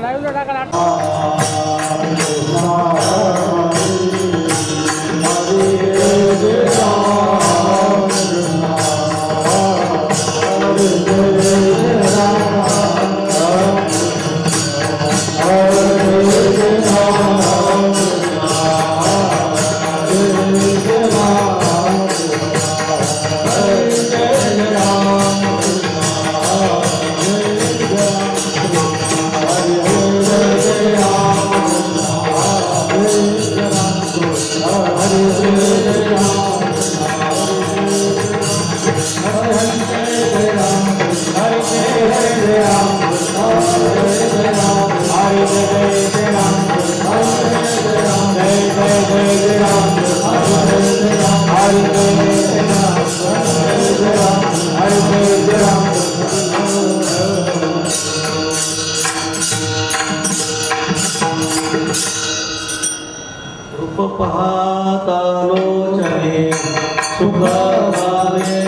लाईव्हला टाका पाहतालोचने सुख भावे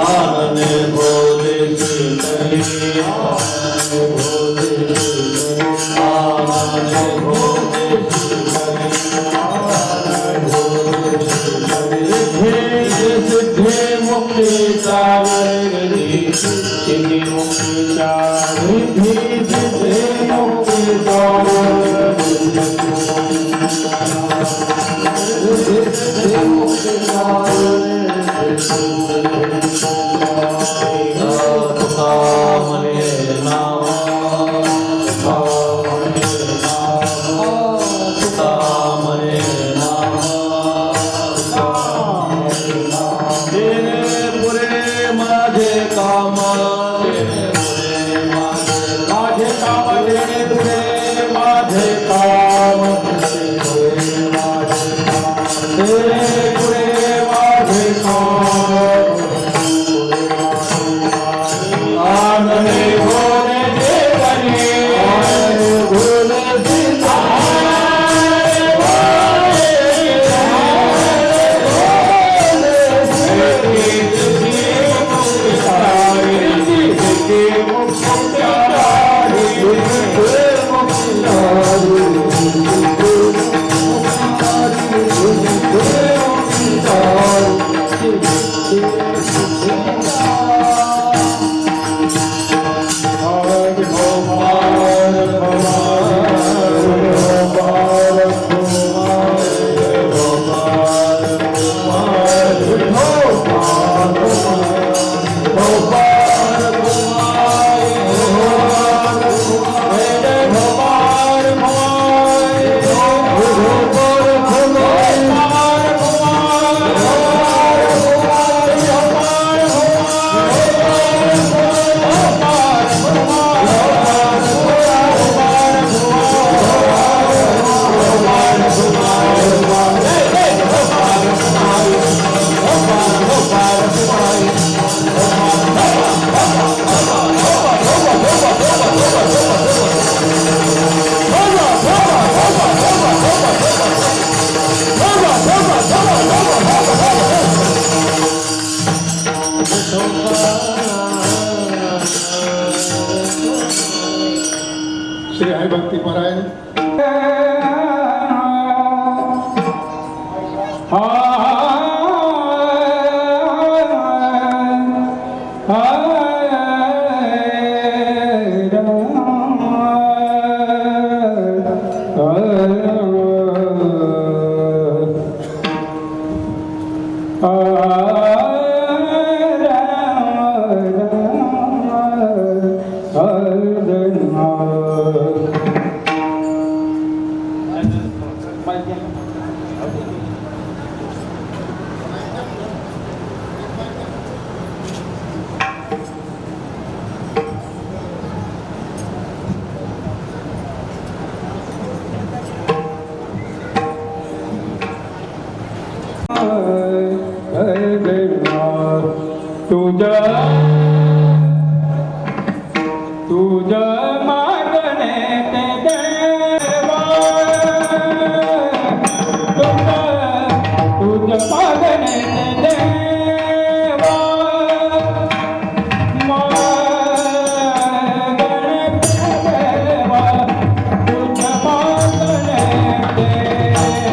आनंद बोले श्री हरिभक्ती परायण तुझं मागणे ते देवा तुझं मागणे ते देवा मागणे देवा तुझं मागणे ते देवा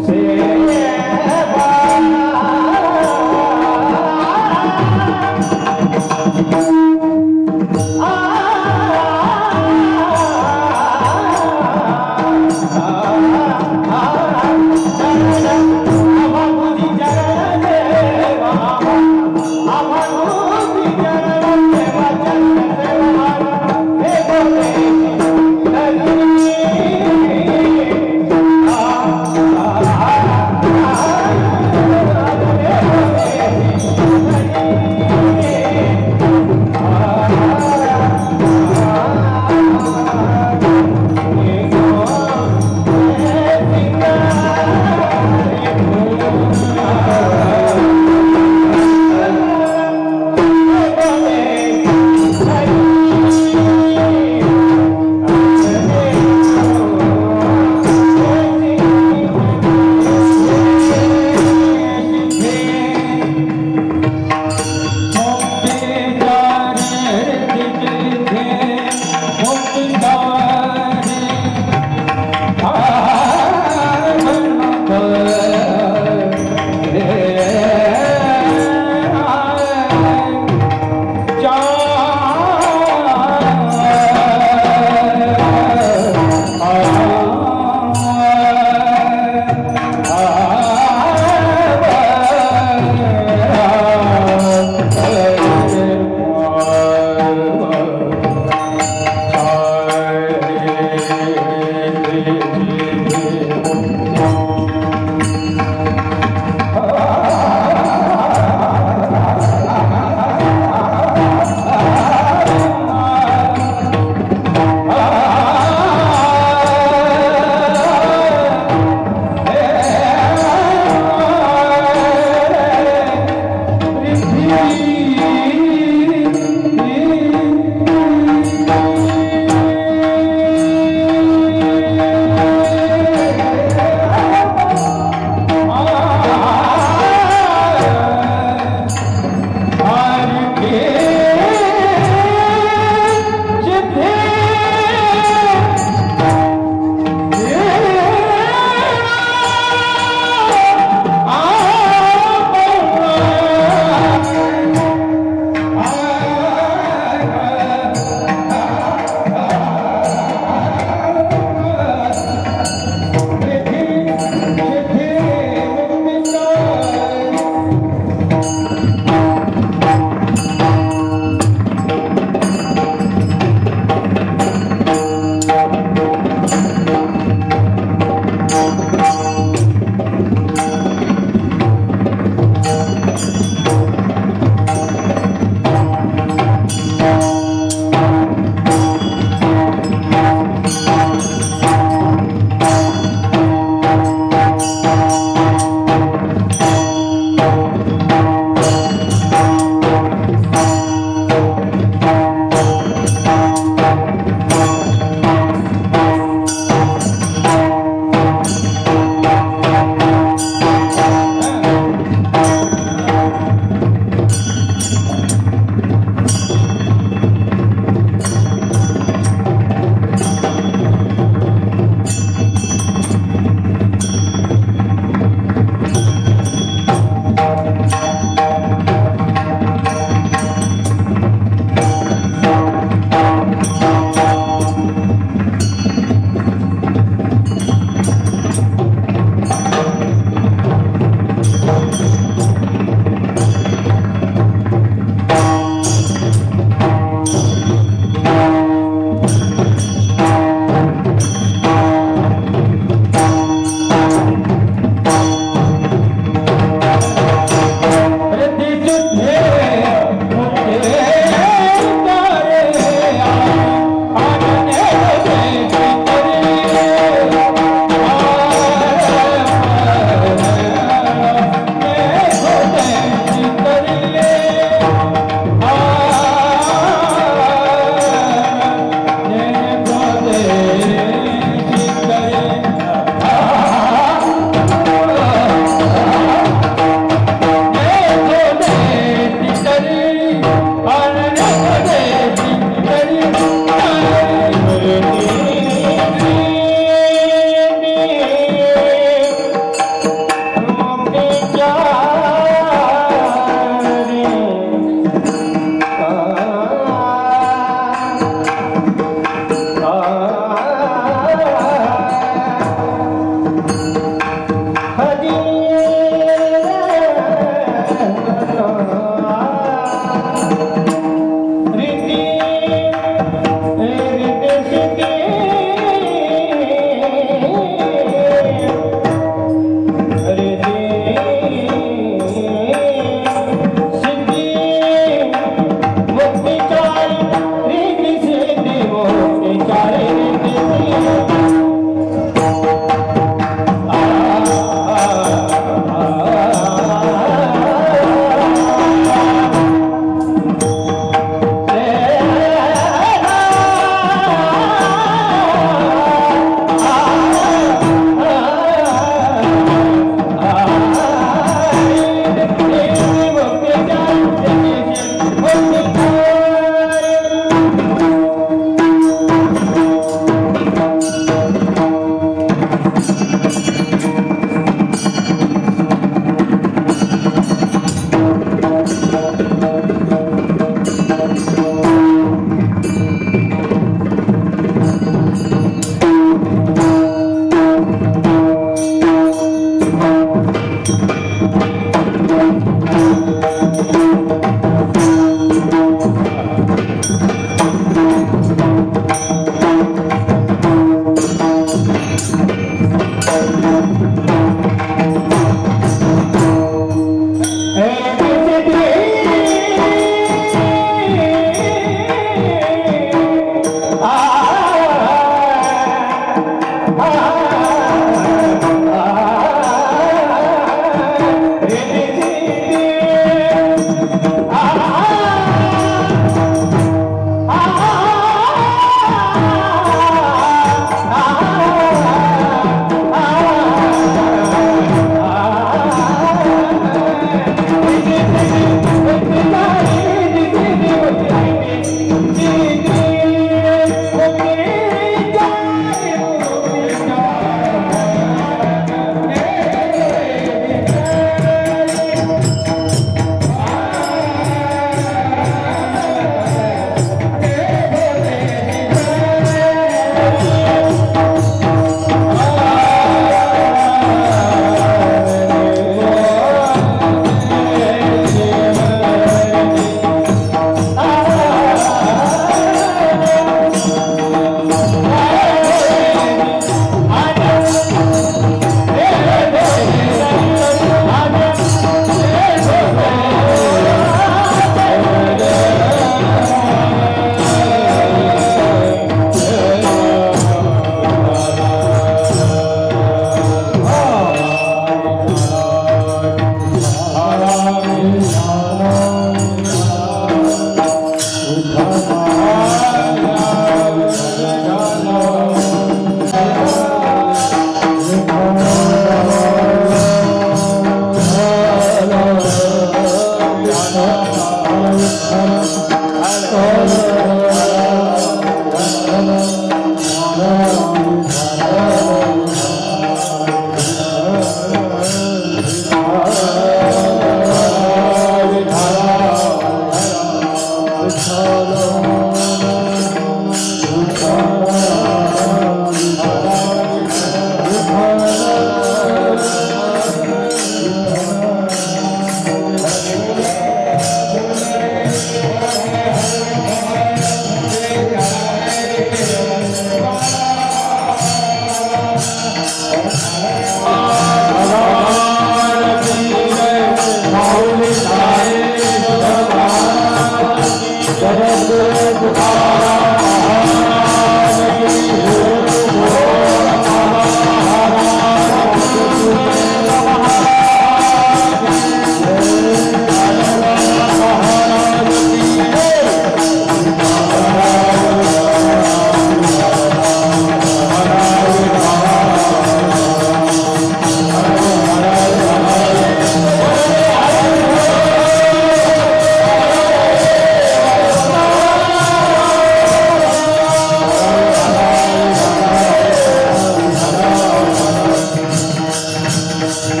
तुझं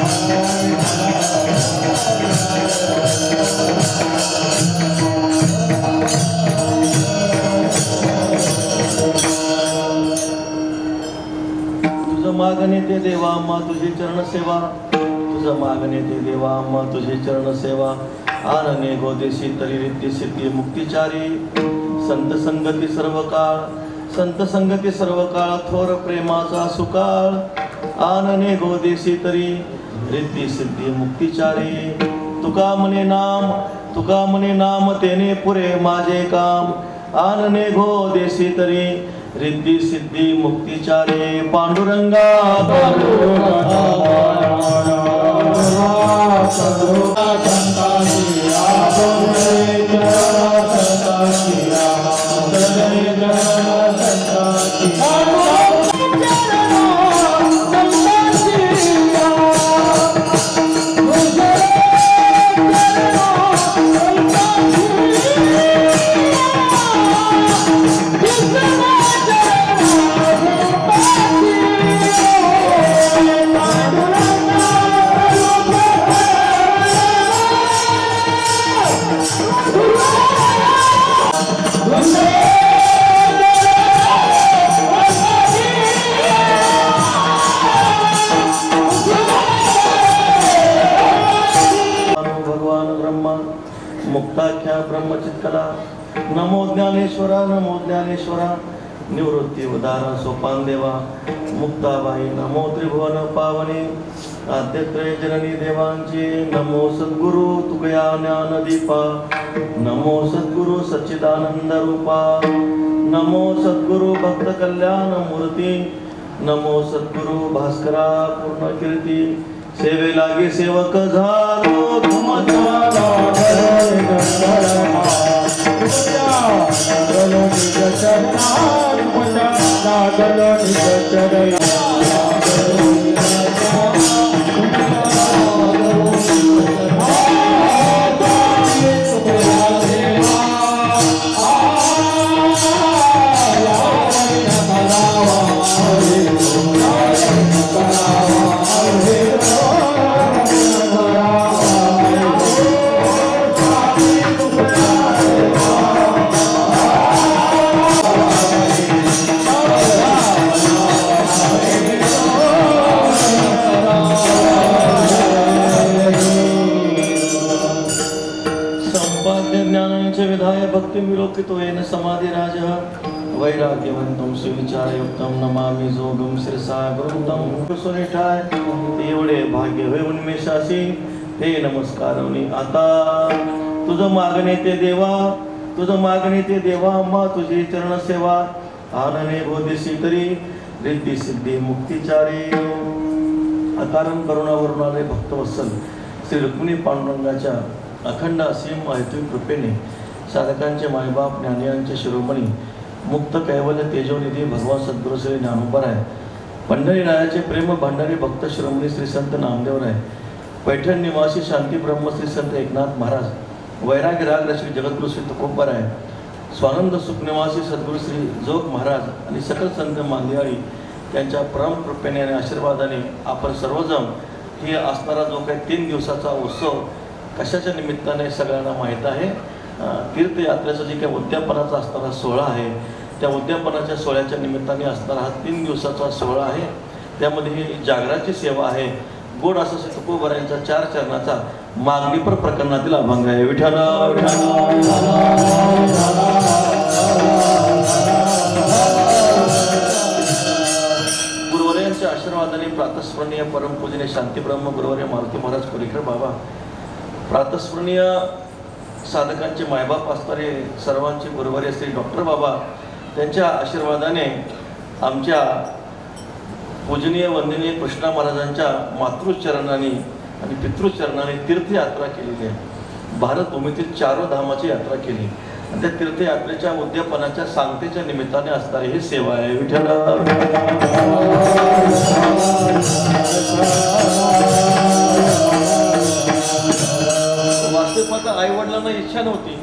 मागणे ते देवा अम्मा तुझी चरण सेवा, तुझं मागणे ते देवा अम्मा तुझी चरण सेवा. आनने गोदेशी तरी रिद्धी सिद्धी मुक्तिचारी, संत संगती सर्व काळ, संत संगती सर्व काळ, थोर प्रेमाचा सुकाळ. आनने गोदेशी तरी रिद्धी सिद्धी मुक्तिचारी. तुका म्हणे नाम, तुका म्हणे नाम तेने पुरे माझे काम. आनने गोदेशी तरी रिद्धी सिद्धी मुक्तिचारी. पांडुरंगा भगवान ब्रह्मा मुक्ताख्या ब्रह्मचित्कला. नमो ज्ञानेश्वरा, नमो ज्ञानेश्वरा. निवृत्ती उदारा सोपान देवा. मुक्ताबाई नमो त्रिभुवन पावने. आद्यत्रय जननी देवांची. नमो सद्गुरु तुकया ज्ञानदीपा. नमो सद्गुरु सच्चिदानंद रूपा. नमो सद्गुरु भक्त कल्याण मूर्ती. नमो सद्गुरु भास्करा पूर्ण कीर्ती. सेवे लागे सेवक झालो तुमचा भक्ति विलोकितो येन समाधि राज. वैराग्यवंतम सुविचारयुक्तम नमामि जोगम शिरसा गुरुतम. सुनिठाय एवढे भाग्य होय उन्मेषासी. हे नमस्कारवनी आता तुझं मागणे ते देवा, तुझं मागणे ते देवा अम्मा तुझी चरण सेवा. आनने बोधिसी तरी रिद्धी सिद्धी मुक्तिचारी. अकारण करुणावरून आले भक्तवत्सल श्री रुक्मिणी पांडुरंगाच्या अखंड असीम ऐतिक कृपेने साधकांचे मायबाप ज्ञानियांचे शिरोमणी मुक्त कैवल्य तेजोनिधी भगवान सद्गुरू श्री ज्ञानोबराय. पंढरी रायाचे प्रेम भांडारी भक्त शिरोमणी श्री संत नामदेवराय. पैठण निवासी शांती ब्रह्म श्री संत एकनाथ महाराज. वैराग्य राग श्री जगद्गुरू श्री तुकोबराय. स्वानंद सुख निवासी सद्गुरू श्री जोग महाराज आणि सकल संत मांदियाळी त्यांच्या परम कृपेने आणि आशीर्वादाने आपण सर्वजण ही असणारा जो काही 3 दिवसाचा उत्सव कशाच्या निमित्ताने सगळ्यांना माहीत आहे. तीर्थयात्रेचा जे काही उद्यापनाचा असणारा सोहळा आहे त्या उद्यापनाच्या सोहळ्याच्या निमित्ताने असणारा हा 3 दिवसाचा सोहळा आहे. त्यामध्ये ही जागराची सेवा आहे. गोड असं श्री तुकोबरायांच्या 4 चरणाचा मागणीपर प्रकरणातील अभंग आहे. विठ्ठल गुरुवर्यांच्या आशीर्वादाने प्रातस्मरणीय परमपूजनीय शांतीब्रह्म गुरुवर्य मारुती महाराज कोरेकर बाबा, प्रातस्मरणीय साधकांचे मायबाप असणारे सर्वांचे गुरुवर्य श्री डॉक्टर बाबा त्यांच्या आशीर्वादाने आमच्या पूजनीय वंदनीय कृष्णा महाराजांच्या मातृचरणाने आणि पितृचरणाने तीर्थयात्रा केलेली आहे. भारतभूमीतील 4 धामाची यात्रा केली आणि त्या तीर्थयात्रेच्या उद्यापनाच्या सांगतेच्या निमित्ताने असणारी ही सेवा आहे. विठ्ठल वास्तविक आई वडिलांना इच्छा नव्हती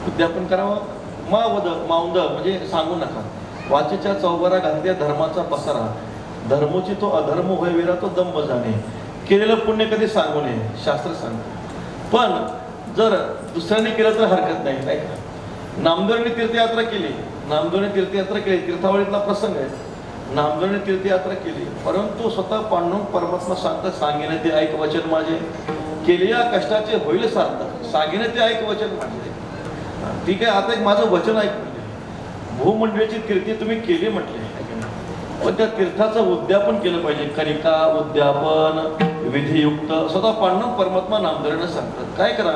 उद्यापन करावं. मावद माऊंद म्हणजे सांगू नका. वाचेच्या चौबारा घातल्या धर्माचा पसारा. धर्मोची तो अधर्म होय वेरा तो दंभ जाणे. केलेलं पुण्य कधी सांगू नये, शास्त्र सांगतं. पण जर दुसऱ्याने केलं तर हरकत नाही, नाही का? नामदेवांनी तीर्थयात्रा केली, नामदेवांनी तीर्थयात्रा केली, तीर्थावळीतला प्रसंग आहे. नामदेवांनी तीर्थयात्रा केली, परंतु स्वतः पांडुरंग परमात्मा सांगतात, सांगेन ते ऐक वचन माझे, केले या कष्टाचे होईल सार्थक, सांगेन ते ऐक वचन माझे. ठीक आहे, आता एक माझं वचन ऐक म्हणजे भूमंडळीची कीर्ती तुम्ही केली म्हटले, पण त्या तीर्थाचं उद्यापन केलं पाहिजे. कनिका उद्यापन विधियुक्त, स्वतः पांडुरंग परमात्मा नामदेवांना सांगतात काय करा,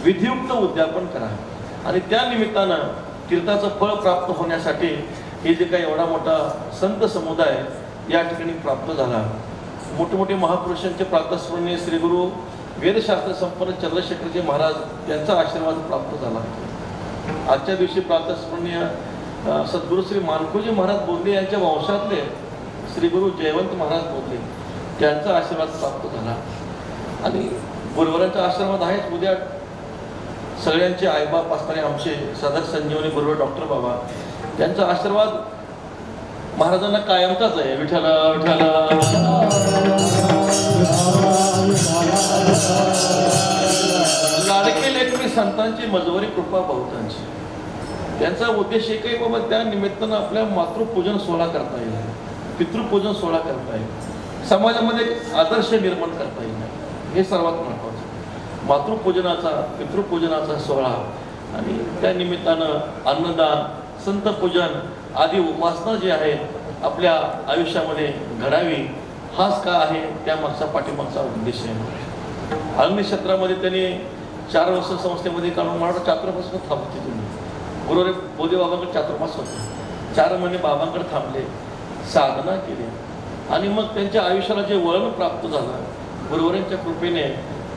विधियुक्त उद्यापन करा. आणि त्या निमित्तानं तीर्थाचं फळ प्राप्त होण्यासाठी हे जे काही एवढा मोठा संत समुदाय या ठिकाणी प्राप्त झाला, मोठे महापुरुषांचे प्रातस्मरणीय श्री गुरु वेदशास्त्र संपन्न चंद्रशेखरजी महाराज यांचा आशीर्वाद प्राप्त झाला. आजच्या दिवशी प्रातस्मरणीय सद्गुरू श्री मानकोजी महाराज बोधले यांच्या वंशातले श्री गुरु जयवंत महाराज बोधले त्यांचा आशीर्वाद प्राप्त झाला. आणि गुरुवरांच्या आश्रमात आहेच. उद्या सगळ्यांचे आईबाप असणारे आमचे सदर संजीवनी गुरुवर डॉक्टर बाबा, त्यांचा आशीर्वाद महाराजांना कायमचाच आहे. विठ्ठल विठ्ठल. लाडके लेकरी संतांची मजवरी कृपा बहुतांची. त्यांचा उद्देश एक आहे बाबा, त्या निमित्तानं आपल्या मातृपूजन सोहळा करता येईल, पितृपूजन सोहळा करता येईल, समाजामध्ये एक आदर्श निर्माण करता येईल, हे सर्वात महत्त्वाचं. मातृपूजनाचा पितृपूजनाचा सोहळा आणि त्या निमित्तानं अन्नदान, संतपूजन आदी उपासना जी आहे आपल्या आयुष्यामध्ये घडावी, हाच का आहे त्या मागचा पाठीमागचा उद्देश आहे. आळंदी क्षेत्रामध्ये त्यांनी 4 वर्ष संस्थेमध्ये काढून मला चातुर्मास थांबते. तुम्ही गुरुवारी बोधे बाबांकडे चातुर्मास होते, 4 महिने बाबांकडे थांबले, साधना केली आणि मग त्यांच्या आयुष्याला जे वळण प्राप्त झालं गुरुवारांच्या कृपेने,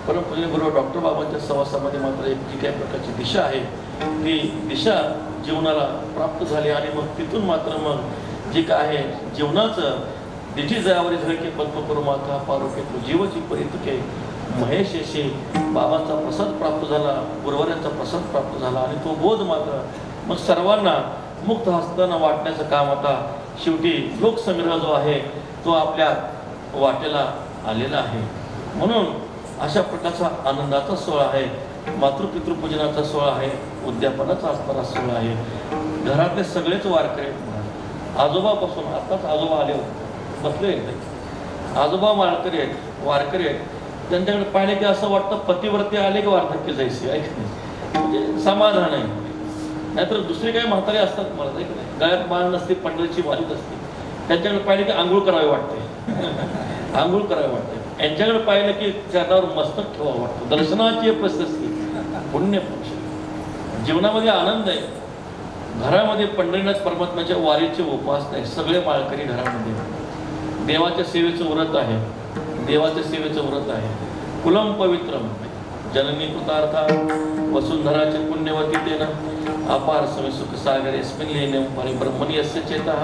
परमपूजनीय गुरु डॉक्टर बाबांच्या सहवासामध्ये मात्र एक जी काही प्रकारची दिशा आहे ती दिशा जीवनाला प्राप्त झाली. आणि मग तिथून मात्र मग जे काय आहे जीवनाचं दिठी जयावरी झळके पद्म करू माता पारोके तू जीवची परितुके महेश येशी, बाबांचा प्रसाद प्राप्त झाला, गुरुवारांचा प्रसाद प्राप्त झाला. आणि तो बोध मात्र मग सर्वांना मुक्त हस्तानं वाटण्याचं काम आता शेवटी लोकसंग्रह जो आहे तो आपल्या वाटेला आलेला आहे. म्हणून अशा प्रकारचा आनंदाचा सोहळा आहे, मातृपितृपूजनाचा सोहळा आहे, उद्यापनाचा असणारा सोहळा आहे. घरातले सगळेच वारकरी, आजोबापासून आताच आजोबा आले होते, बसले, आजोबा वारकरी आहेत, वारकरी आहेत. त्यांच्याकडे पाहिले की असं वाटतं पतिवरती आले की वार्धक्य जायचे, ऐक नाही, म्हणजे समाधान आहे. नाहीतर दुसरे काही म्हातारे असतात मला नाही, गळ्यात मान नसते, पंढरीची वालीच असते, त्यांच्याकडे पाहिले की आंघोळ करावी वाटते, आंघोळ करावी वाटते. यांच्याकडे पाहिलं की चरणावर मस्तक ठेवावं वाटतं. दर्शनाची प्रशस्ती, पुण्यपुरुष, जीवनामध्ये आनंद आहे. घरामध्ये पंढरीनाथ परमात्म्याच्या वारीचे उपासना आहे. सगळे माळकरी घरामध्ये देवाच्या सेवेचं व्रत आहे, देवाच्या सेवेचं व्रत आहे. कुलम पवित्रम जननी कृतार्था वसुंधराचे पुण्यवती तेन अपार समी सुख सागर यस्मिन लेने परिब्रह्मणी यस्य चेतः.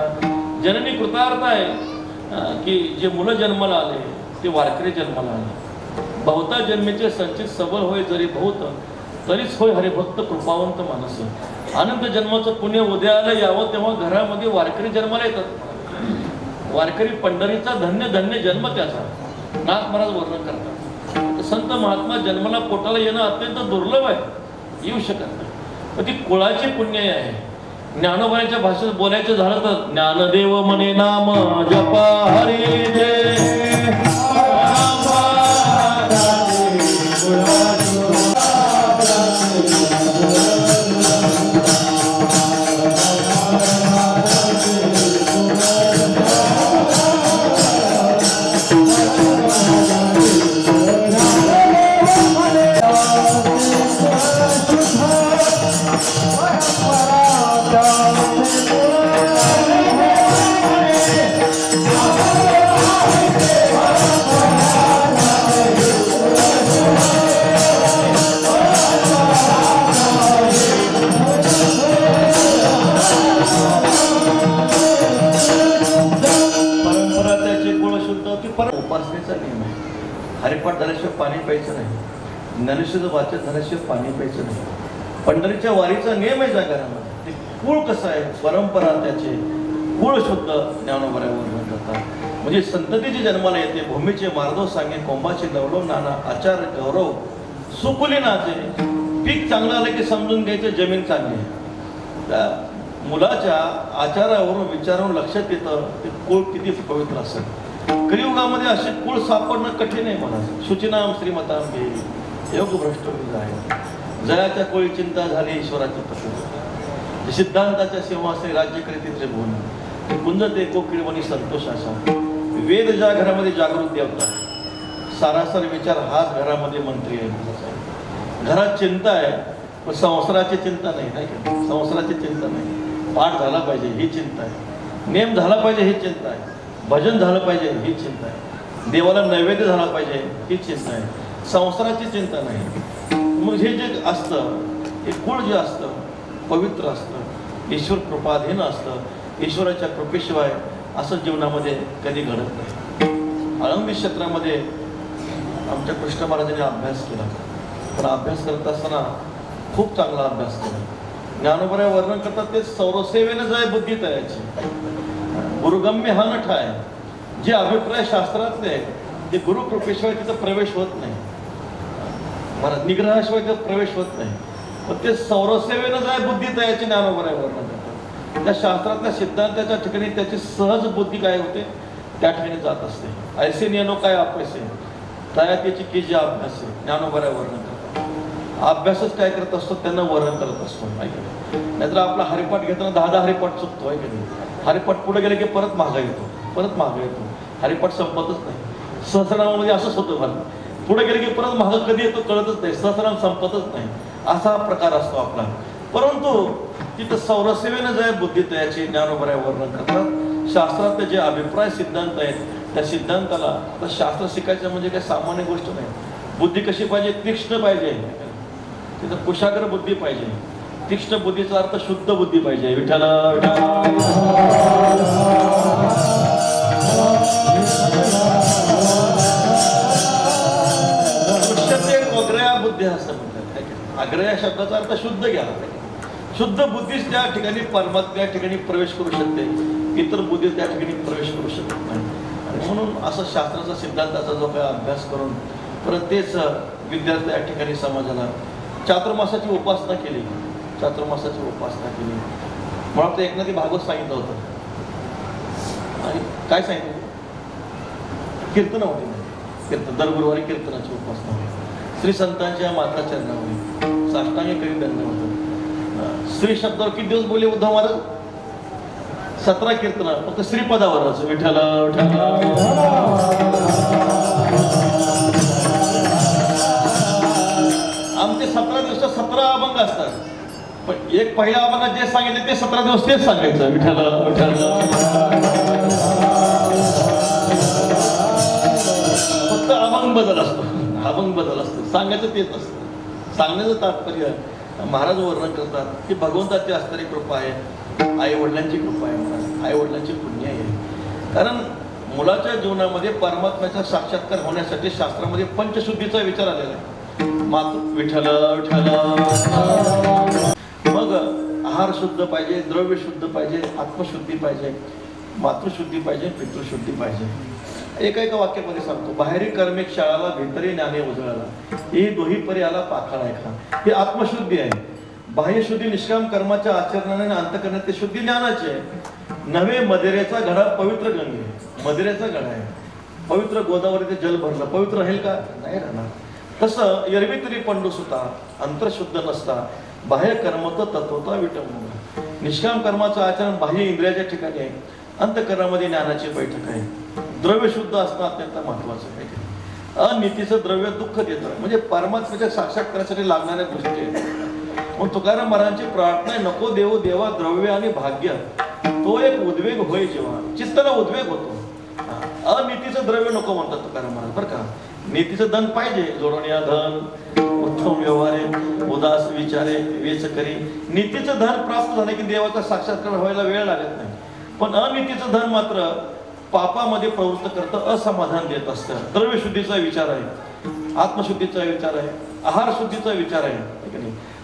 जननी कृतार्थ आहे की जे मुलं जन्माला आले ते वारकरी जन्माला आले. बहुता जन्मेचे संचित सबळ होय जरी बहुत, तरीच होय हरिभक्त कृपावंत मानस. अनंत जन्माचं पुण्य उद्याला यावं तेव्हा घरामध्ये वारकरी जन्माला येतात. वारकरी पंढरीचा धन्य धन्य जन्म त्याचा नाथ महाराज वर्णन करतात. संत महात्मा जन्माला पोटाला येणं अत्यंत दुर्लभ आहे, येऊ शकत नाही, पण ती कुळाची पुण्य आहे. ज्ञानोबाच्या भाषेत बोलायचं झालं तर ज्ञानदेव म्हणे नाम जपा हरी जय. हरिपाठ झाल्याशिवाय पाणी प्यायचं नाही, ज्ञानेश्वराचं वाचन झाल्याशिवाय पाणी प्यायचं नाही. पंढरीच्या वारीचा नियम आहे घरामध्ये. ते कुळ कसं आहे, परंपरा त्याचे कुळ शुद्ध ज्ञानोबाऱ्या वर्णन करतात. म्हणजे संततीची जन्माला येते. भूमीचे मार्दव सांगे कोंबाचे लवलो नाना आचार गौरव सुकुली नाचे. पीक चांगलं आलं की समजून घ्यायचं जमीन चांगली आहे. त्या मुलाच्या आचारावरून विचारावरून लक्षात येतं ते कुळ किती पवित्र असेल. कलियुगामध्ये असे कुळ सापडणं कठीण आहे. मला शुचिनाम श्रीमताम घे योग भ्रष्ट आहे. जयाच्या कोळी चिंता झाली ईश्वराची पसंत. सिद्धांताच्या सिंहासनी राज्य करीत त्रिभुवन. कुंजते कोकिळवणी संतोष असा. वेद ज्या घरामध्ये जागृत देवता सारासार विचार हाच घरामध्ये मंत्री आहे. घरात चिंता आहे पण संसाराची चिंता नाही. नाही का? संसाराची चिंता नाही. पाठ झाला पाहिजे ही चिंता आहे. नेम झाला पाहिजे ही चिंता आहे. भजन झालं पाहिजे ही चिंता आहे. देवाला नैवेद्य झाला पाहिजे ही चिंता आहे. संसाराची चिंता नाही. मग हे जे असतं हे कुळ जे असतं पवित्र असतं, ईश्वर कृपाधीन असतं. ईश्वराच्या कृपेशिवाय असं जीवनामध्ये कधी घडत नाही. आळंदी क्षेत्रामध्ये आमच्या कृष्ण महाराजांनी अभ्यास केला. पण अभ्यास करत असताना खूप चांगला अभ्यास केला. ज्ञानोबऱ्या वर्णन करतात ते सौरसेवेनं जाय बुद्धी तयाची. गुरुगम्य हा नठ आहे. जे अभिप्राय शास्त्रातले ते गुरु कृपेशिवाय तिथं प्रवेश होत नाही. महाराज निग्रहाशिवाय तिथं प्रवेश होत नाही. पण ते सौरसेवेनं जाय बुद्धी तयाची ज्ञानोबऱ्या वर्णन करतात. त्या शास्त्रातल्या सिद्धांताच्या ठिकाणी त्याची सहज बुद्धी काय होते त्या ठिकाणी जात असते. ऐसे नियनो काय अपैसे तया त्याची की जे अभ्यास आहे ज्ञानोबऱ्या वर्णन करतात. अभ्यासच काय करत असतो त्यांना वर्णन करत असतो. नाहीतर आपला हरिपाठ घेताना 10 हरिपाठ चुकतो आहे की नाही. हरिपाठ पुढे गेले की परत मागा येतो, परत मागा येतो. हरिपाठ संपतच नाही. सहस्रनामामध्ये असंच होतं. मला पुढे गेले की परत मागं कधी येतो कळतच नाही. सहस्रनाम संपतच नाही. असा प्रकार असतो आपला. परंतु तिथं सौरसेवेनं जाय बुद्धी तयाची ज्ञानोबऱ्या वर्णन करतात. शास्त्रातले जे अभिप्राय सिद्धांत आहेत त्या सिद्धांताला आता शास्त्र शिकायचं म्हणजे काही सामान्य गोष्ट नाही. बुद्धी कशी पाहिजे तीक्ष्ण पाहिजे. तिथं कुशाग्र बुद्धी पाहिजे. तीक्ष्ण बुद्धीचा अर्थ शुद्ध बुद्धी पाहिजे. विठ्ठला अग्रया बुद्धी असं म्हणतात. अग्रया शब्दाचा अर्थ शुद्ध घ्यायला पाहिजे. शुद्ध बुद्धीच त्या ठिकाणी परमात्म्या त्या ठिकाणी प्रवेश करू शकते. इतर बुद्धी त्या ठिकाणी प्रवेश करू शकत नाही. आणि म्हणून असं शास्त्राचा सिद्धांताचा जो काही अभ्यास करून परत तेच विद्यार्थी या ठिकाणी समाजाला चातुर्मासाची उपासना केली. चातुर्मासाची उपासना केली. मला वाटतं एकनाथी भागवत सांगितलं होतं. आणि काय सांगितलं कीर्तन होती. कीर्तन दर गुरुवारी कीर्तनाची उपासना होती. श्री संतांच्या माता चरणावरी साष्टांग करी दंड होतं. श्री शब्दावर किती दिवस बोलले उद्धव महाराज? 17 कीर्तन फक्त श्रीपदावरच. विठ्ठल आमचे 17 दिवसात 17 अभंग असतात. पण एक पहिल्या अभंगात जे सांगितले ते 17 दिवस तेच सांगायचं. विठ्ठल फक्त अभंग बदल असतो. अभंग बदल असतो. सांगायचं तेच असतं. सांगण्याचं तात्पर्य महाराज वर्णन करतात की भगवंताची असणारी कृपा आहे. आई वडिलांची कृपा आहे. महाराज आई वडिलांची पुण्य आहे. कारण मुलाच्या जीवनामध्ये परमात्म्याचा साक्षात्कार होण्यासाठी शास्त्रामध्ये पंचशुद्धीचा विचार आलेला आहे. मातृ विठ्ठल विठ्ठल. मग आहार शुद्ध पाहिजे, द्रव्य शुद्ध पाहिजे, आत्मशुद्धी पाहिजे, मातृशुद्धी पाहिजे, पितृशुद्धी पाहिजे. एका वाक्यामध्ये सांगतो. बाहेरी कर्मिक शाळाला भितरी ज्ञाने उजळाला ही दोही परी आला पाखाळ ऐका. ही आत्मशुद्धी आहे. बाह्यशुद्धी निष्काम कर्माच्या आचरणाने अंतकरणात ते शुद्धी ज्ञानाची आहे. नव्हे मदिरेचा घडा पवित्र गंगे. मदिरेचा घडा आहे. पवित्र गोदावरी ते जल भरलं पवित्र राहील का? नाही राहणार. तसं एरवी तरी पंडुसुता अंतरशुद्ध नसता बाह्य कर्मत तत्वता विटंबना. निष्काम कर्माचं आचरण बाह्य इंद्रियाच्या ठिकाणी आहे. अंतकरणामध्ये ज्ञानाची बैठक आहे. द्रव्य शुद्ध असणं अत्यंत महत्वाचं आहे. अनितीचं द्रव्य दुःख देतं. म्हणजे परमात्म्याच्या साक्षात्कारासाठी लागणाऱ्या गोष्टी आहेत. मग तुकाराम महाराजांची प्रार्थना आहे नको देव देवा द्रव्य आणि भाग्य तो एक उद्वेग होय जेव्हा चित्ताला उद्वेग होतो. अनितीचं द्रव्य नको म्हणतात तुकाराम महाराज बरं का. नीतीचं धन पाहिजे. जोडण्या धन उत्तम व्यवहारे उदास विचारे वेच करी. नीतीचं धन प्राप्त झाले की देवाचा साक्षात्कार व्हायला वेळ लागत नाही. पण अनितीचं धन मात्र पापामध्ये प्रवृत्त करतं, असमाधान देत असतं. द्रव्यशुद्धीचा विचार आहे, आत्मशुद्धीचा विचार आहे, आहार शुद्धीचा विचार आहे.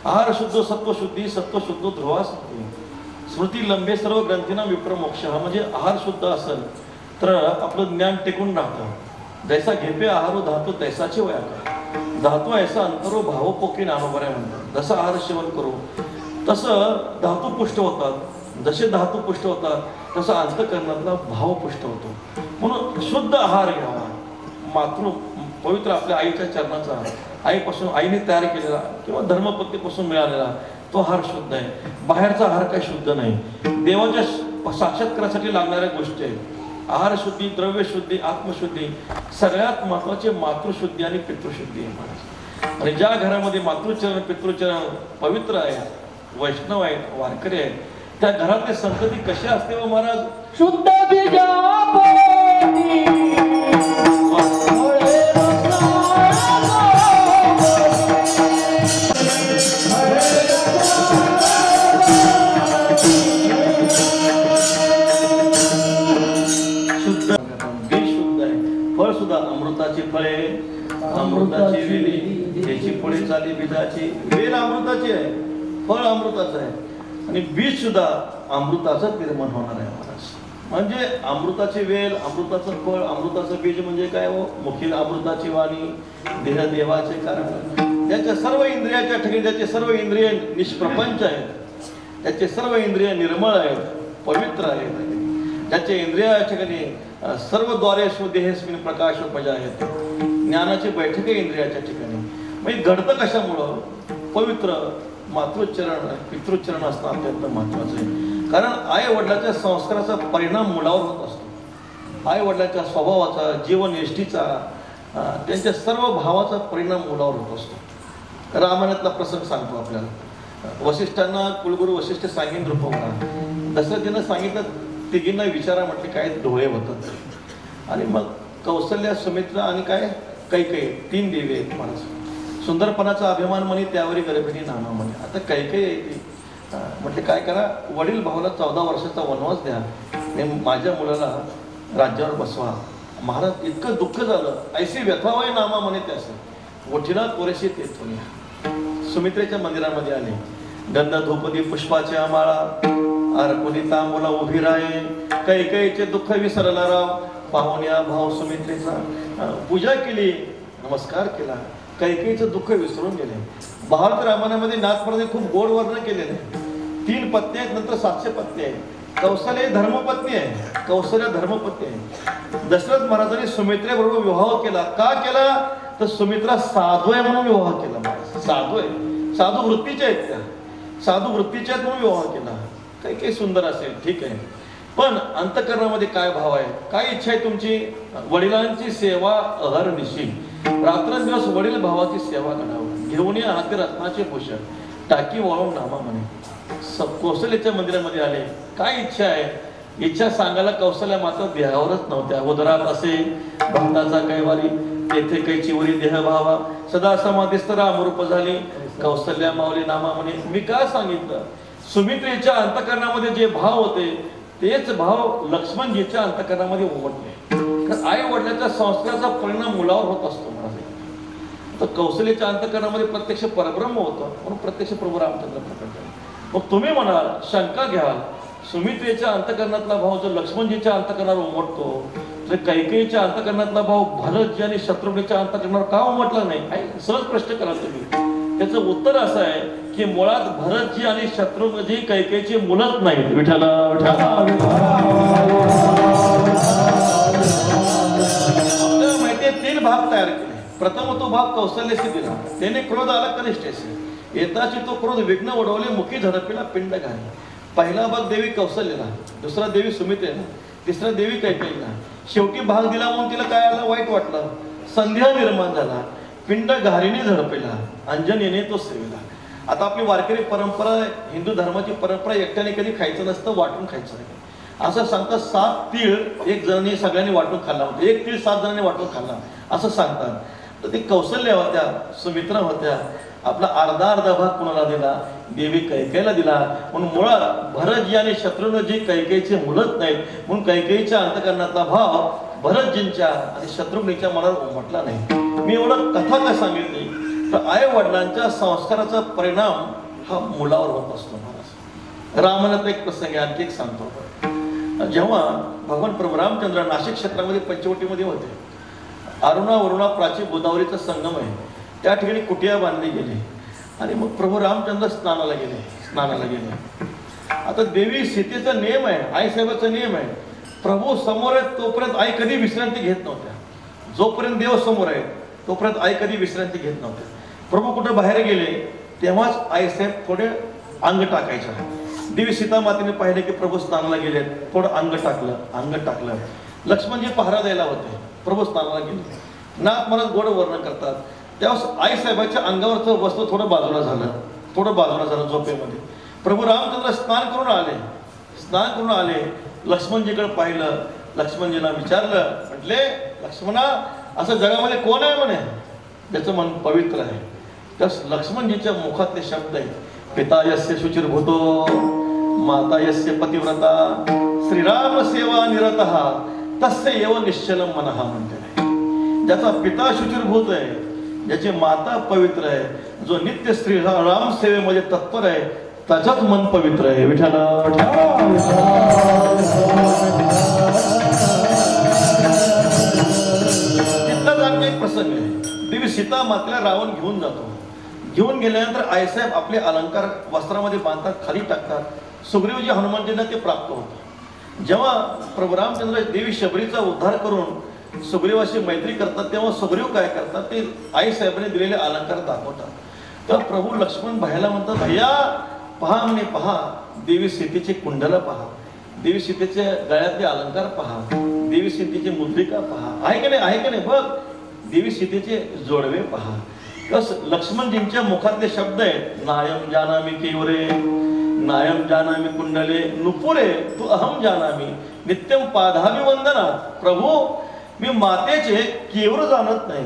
आहार शुद्ध सत्वशुद्धी, सत्वशुद्ध ध्रुवा स्मृती लंबे सर्व ग्रंथींना विप्रमोक्ष. म्हणजे आहार शुद्ध असेल तर आपलं ज्ञान टिकून राहतं. जैसा घेपे आहारो धातू तैसाची वया कर, धातू ऐसा अंतरो भाव पोकी नानोबऱ्या म्हणतात. जसं आहार सेवन करू तसं धातू पुष्ट होतात, जसे धातू पुष्ट होतात तसं अंतःकरणातला भाव पुष्ट होतो. म्हणून शुद्ध आहार घ्यावा. पवित्र आपल्या आईच्या चरणाचा, आईपासून आईने तयार केलेला किंवा धर्मपत्नीपासून मिळालेला तो आहार शुद्ध आहे. बाहेरचा आहार काही शुद्ध नाही. देवाच्या साक्षात्कारासाठी लागणाऱ्या गोष्टी आहेत. आहार शुद्धी, द्रव्यशुद्धी, आत्मशुद्धी, सगळ्यात महत्वाचे मातृशुद्धी आणि पितृशुद्धी आहे महाराज. आणि ज्या घरामध्ये मातृचरण पितृचरण पवित्र आहे, वैष्णव आहेत, वारकरी आहेत, त्या घरातले संतती कशी असते व महाराज? शुद्ध बीजापोटी फळे शुद्ध बीज शुद्ध आहे. फळ सुद्धा अमृताची फळे, अमृताची वेली, त्याची फळे चाली बीजाची. वेल अमृताची आहे, फळ अमृताचं आहे आणि बीज सुद्धा अमृताचं निर्माण होणार आहे महाराज. म्हणजे अमृताची वेल, अमृताचं फळ, अमृताचं बीज म्हणजे काय हो? मुखी अमृताची वाणी, देह देवाचे कारण. ज्याच्या सर्व इंद्रियाच्या ठिकाणी, ज्याचे सर्व इंद्रिय निष्प्रपंच आहेत, त्याचे सर्व इंद्रिय निर्मळ आहेत, पवित्र आहेत, ज्याचे इंद्रियाच्या ठिकाणी सर्व द्वारेषु देहेस्मिन प्रकाशोपजा आहेत, ज्ञानाची बैठक आहे इंद्रियाच्या ठिकाणी. म्हणजे घडतं कशामुळं? पवित्र मातृचरण पितृचरण असणं अत्यंत महत्वाचं आहे. कारण आई वडिलाच्या संस्काराचा परिणाम मुलावर होत असतो. आई वडिलाच्या स्वभावाचा, जीवननिष्ठीचा, त्यांच्या सर्व भावाचा परिणाम मुलावर होत असतो. रामायणातला प्रसंग सांगतो आपल्याला. वसिष्ठांना कुलगुरू वसिष्ठ सांगीन रूपवरा. दशरथीनं सांगितलं, तिघींना विचारा म्हटले काय डोळे होतात. आणि मग कौशल्या, सुमित्रा आणि काय कैकेयी, 3 देवी आहेत महाराज. सुंदरपणाचा अभिमान म्हणे, त्यावरी गर्भिणी नाना म्हणे. आता कैकेयी येते म्हटले काय करा, वडील भावाला 14 वर्षाचा वनवास द्या, माझ्या मुलाला राज्यावर बसवा. महाराज इतकं दुःख झालं, ऐशी व्यथावय नामा म्हणे त्यास ओठीला कोरेशी तेथून सुमित्रेच्या मंदिरामध्ये आले. गंध धूपदी पुष्पाच्या माळा, अर्पुनी तांबूला उभी राहे, कैकेयीचे दुःख विसरला राव. पाहुण्या भाव सुमित्रेचा पूजा केली, नमस्कार केला. कैकेयीचं दुःख विसरून गेले. भारत रामायणामध्ये नाथपराने खूप गोड वर्णन केलेले. 3 पत्नी आहेत, नंतर 700 पत्नी आहेत. कौशल्य धर्मपत्नी आहे, कौशल्य धर्मपत्नी आहे. दशरथ महाराजांनी सुमित्रेबरोबर विवाह केला. का केला? तर सुमित्रा साधू आहे म्हणून विवाह केला. साधू आहे, साधू वृत्तीच्या आहेत, त्या साधू वृत्तीच्या आहेत म्हणून विवाह केला. काही सुंदर असेल ठीक आहे, पण अंतःकरणामध्ये काय भाव आहे, काय इच्छा आहे तुमची? वडिलांची सेवा अहर्निशी, रात्रंदिवस वडील भावाची सेवा करावं. घेऊन या हाती रत्नाचे भूषण, टाकी वाळून नामा म्हणे. कौशल्याच्या मंदिरामध्ये आले. काय इच्छा आहे? इच्छा सांगायला कौशल्या मात्र देहावरच नव्हत्या. उदरात असे भक्ताचा कैवारी, तेथे कैचीवरी देह भावा, सदा समाधीस्थ रामरूप झाली. कौशल्या माऊली नामा म्हणे. मी का सांगितलं? सुमित्रेच्या अंतःकरणामध्ये जे भाव होते तेच भाव लक्ष्मणजीच्या अंतःकरणामध्ये उमटले. कारण आई वडिलांच्या संस्काराचा परिणाम मुलावर होत असतो महाराज. तर कौशल्याच्या अंतःकरणामध्ये प्रत्यक्ष परब्रह्म होतं, म्हणून प्रत्यक्ष प्रभू रामचंद्र प्रकट झाले. मग तुम्ही म्हणाल, शंका घ्याल, सुमित्रेच्या अंतःकरणातला भाव जर लक्ष्मणजीच्या अंतःकरणावर उमटतो, तर कैकेयीच्या अंतःकरणातला भाव भरतजी आणि शत्रुघ्नच्या अंतःकरणावर का उमटला नाही? सहज प्रश्न करा तुम्ही. त्याचं उत्तर असं आहे की मुळात भरतजी आणि शत्रुघ्नजी कैकेयीची मुलंच नाहीत. विठ्ठला विठ्ठला. आपल्याला माहितीये 3 भाग तयार केले. प्रथम तो भाग कौशल्याशी दिला, त्याने क्रोध आला कनिष्ठेशी. येताची तो क्रोध विघ्न उडवले, मुखी झडपीला पिंड घाली. पहिला भाग देवी कौशल्याला, दुसरा देवी सुमित्रेला, तिसरा देवी कैकेयीला. शेवटी भाग दिला म्हणून तिला काय आलं? वाईट वाटलं. संध्या निर्माण झाला, पिंड घारीने झडपेला, अंजनीने तो सेविला. आता आपली वारकरी परंपरा, हिंदू धर्माची परंपरा, एकट्याने कधी खायचं नसतं, वाटून खायचं नाही असं सांगतात. 7 तीळ एक जणांनी सगळ्यांनी वाटून खाल्ला होता, 1 तीळ 7 जणांनी वाटून खाल्ला असं सांगतात. तर ते कौशल्या होत्या, सुमित्रा होत्या. आपला अर्धा भाग कुणाला दिला? देवी कैकेयीला दिला. म्हणून मुळात भरतजी आणि शत्रुघ्नजी कैकेयीचे मुलंच नाहीत, म्हणून कैकेयीच्या अंतःकरणातला भाव भरतजींच्या आणि शत्रुघ्नीच्या मनावर उमटला नाही. मी एवढं कथा का सांगितली? तर आई वडिलांच्या संस्काराचा परिणाम हा मुलावर होत असतो महाराज. रामायणात एक प्रसंग आहे, आणखी एक सांगतो. जेव्हा भगवान प्रभू रामचंद्र नाशिक क्षेत्रामध्ये पंचवटीमध्ये होते, अरुणा वरुणा प्राची गोदावरीचा संगम आहे, त्या ठिकाणी कुटिया बांधली गेली आणि मग प्रभू रामचंद्र स्नानाला गेले. आता देवी सीतेचा नियम आहे, आईसाहेबाचा नियम आहे, प्रभू समोर आहे तोपर्यंत आई कधी विश्रांती घेत नव्हत्या. जोपर्यंत देव समोर आहे तोपर्यंत आई कधी विश्रांती घेत नव्हत्या. प्रभू कुठे बाहेर गेले तेव्हाच आईसाहेब थोडे अंग टाकायच्या. देवी सीता मातेने पाहिले की प्रभू स्नानाला गेले, थोडं अंग टाकलं. लक्ष्मणजी पहारा द्यायला होते, प्रभू स्नानाला गेले. नाथ महाराज गोड वर्णन करतात, त्यावेळेस आईसाहेबाच्या अंगावरचं वस्त्र थोडं बाजूला झालं झोपेमध्ये. प्रभू रामचंद्र स्नान करून आले. लक्ष्मणजीकडे पाहिलं, लक्ष्मणजींना विचारलं, म्हटले लक्ष्मणा असं जगामध्ये कोण आहे म्हणे ज्याचं मन पवित्र आहे. त्यास लक्ष्मणजीच्या मुखातले शब्द आहेत, पिता यस्य शुचिर्भूतो माता यस्य पतिव्रता श्रीराम सेवा निरतः तस्य एव निश्चलम मनः म्हणते. ज्याचा पिता शुचिर्भूत आहे, ज्याची माता पवित्र आहे, जो नित्य श्रीराम सेवेमध्ये तत्पर आहे, त्याचंच मन पवित्र आहे. विठ्ठला तिथलाच आणखी एक प्रसंग आहे. देवी सीता मातेला रावण घेऊन गेल्यानंतर आईसाहेब आपले अलंकार वस्त्रामध्ये बांधतात, खाली टाकतात. सुग्रीवजी हनुमानजींना ते प्राप्त होतं. जेव्हा प्रभू रामचंद्र देवी शबरीचा उद्धार करून सुग्रीवाशी मैत्री करतात, तेव्हा सुग्रीव काय करतात, ते आईसाहेबांनी दिलेले अलंकार दाखवतात. तर प्रभू लक्ष्मण भायला म्हणतात, भैया पहा म्हणे, पहा देवी सीतेचे कुंडल पहा, देवी सीतेच्या गळ्यातले अलंकार पहा, देवी सीतेची मुद्रिका पहा, आहे का नाही बघ, देवी सीतेचे जोडवे पहा. लक्ष्मणजींच्या मुखातले शब्द आहेत, नायम जानामी केवरे नायम जानामी कुंडले नुपुरे तू अहम जानामी नित्यम पादाभिवंदना. प्रभू मी मातेचे केवळ जाणत नाही,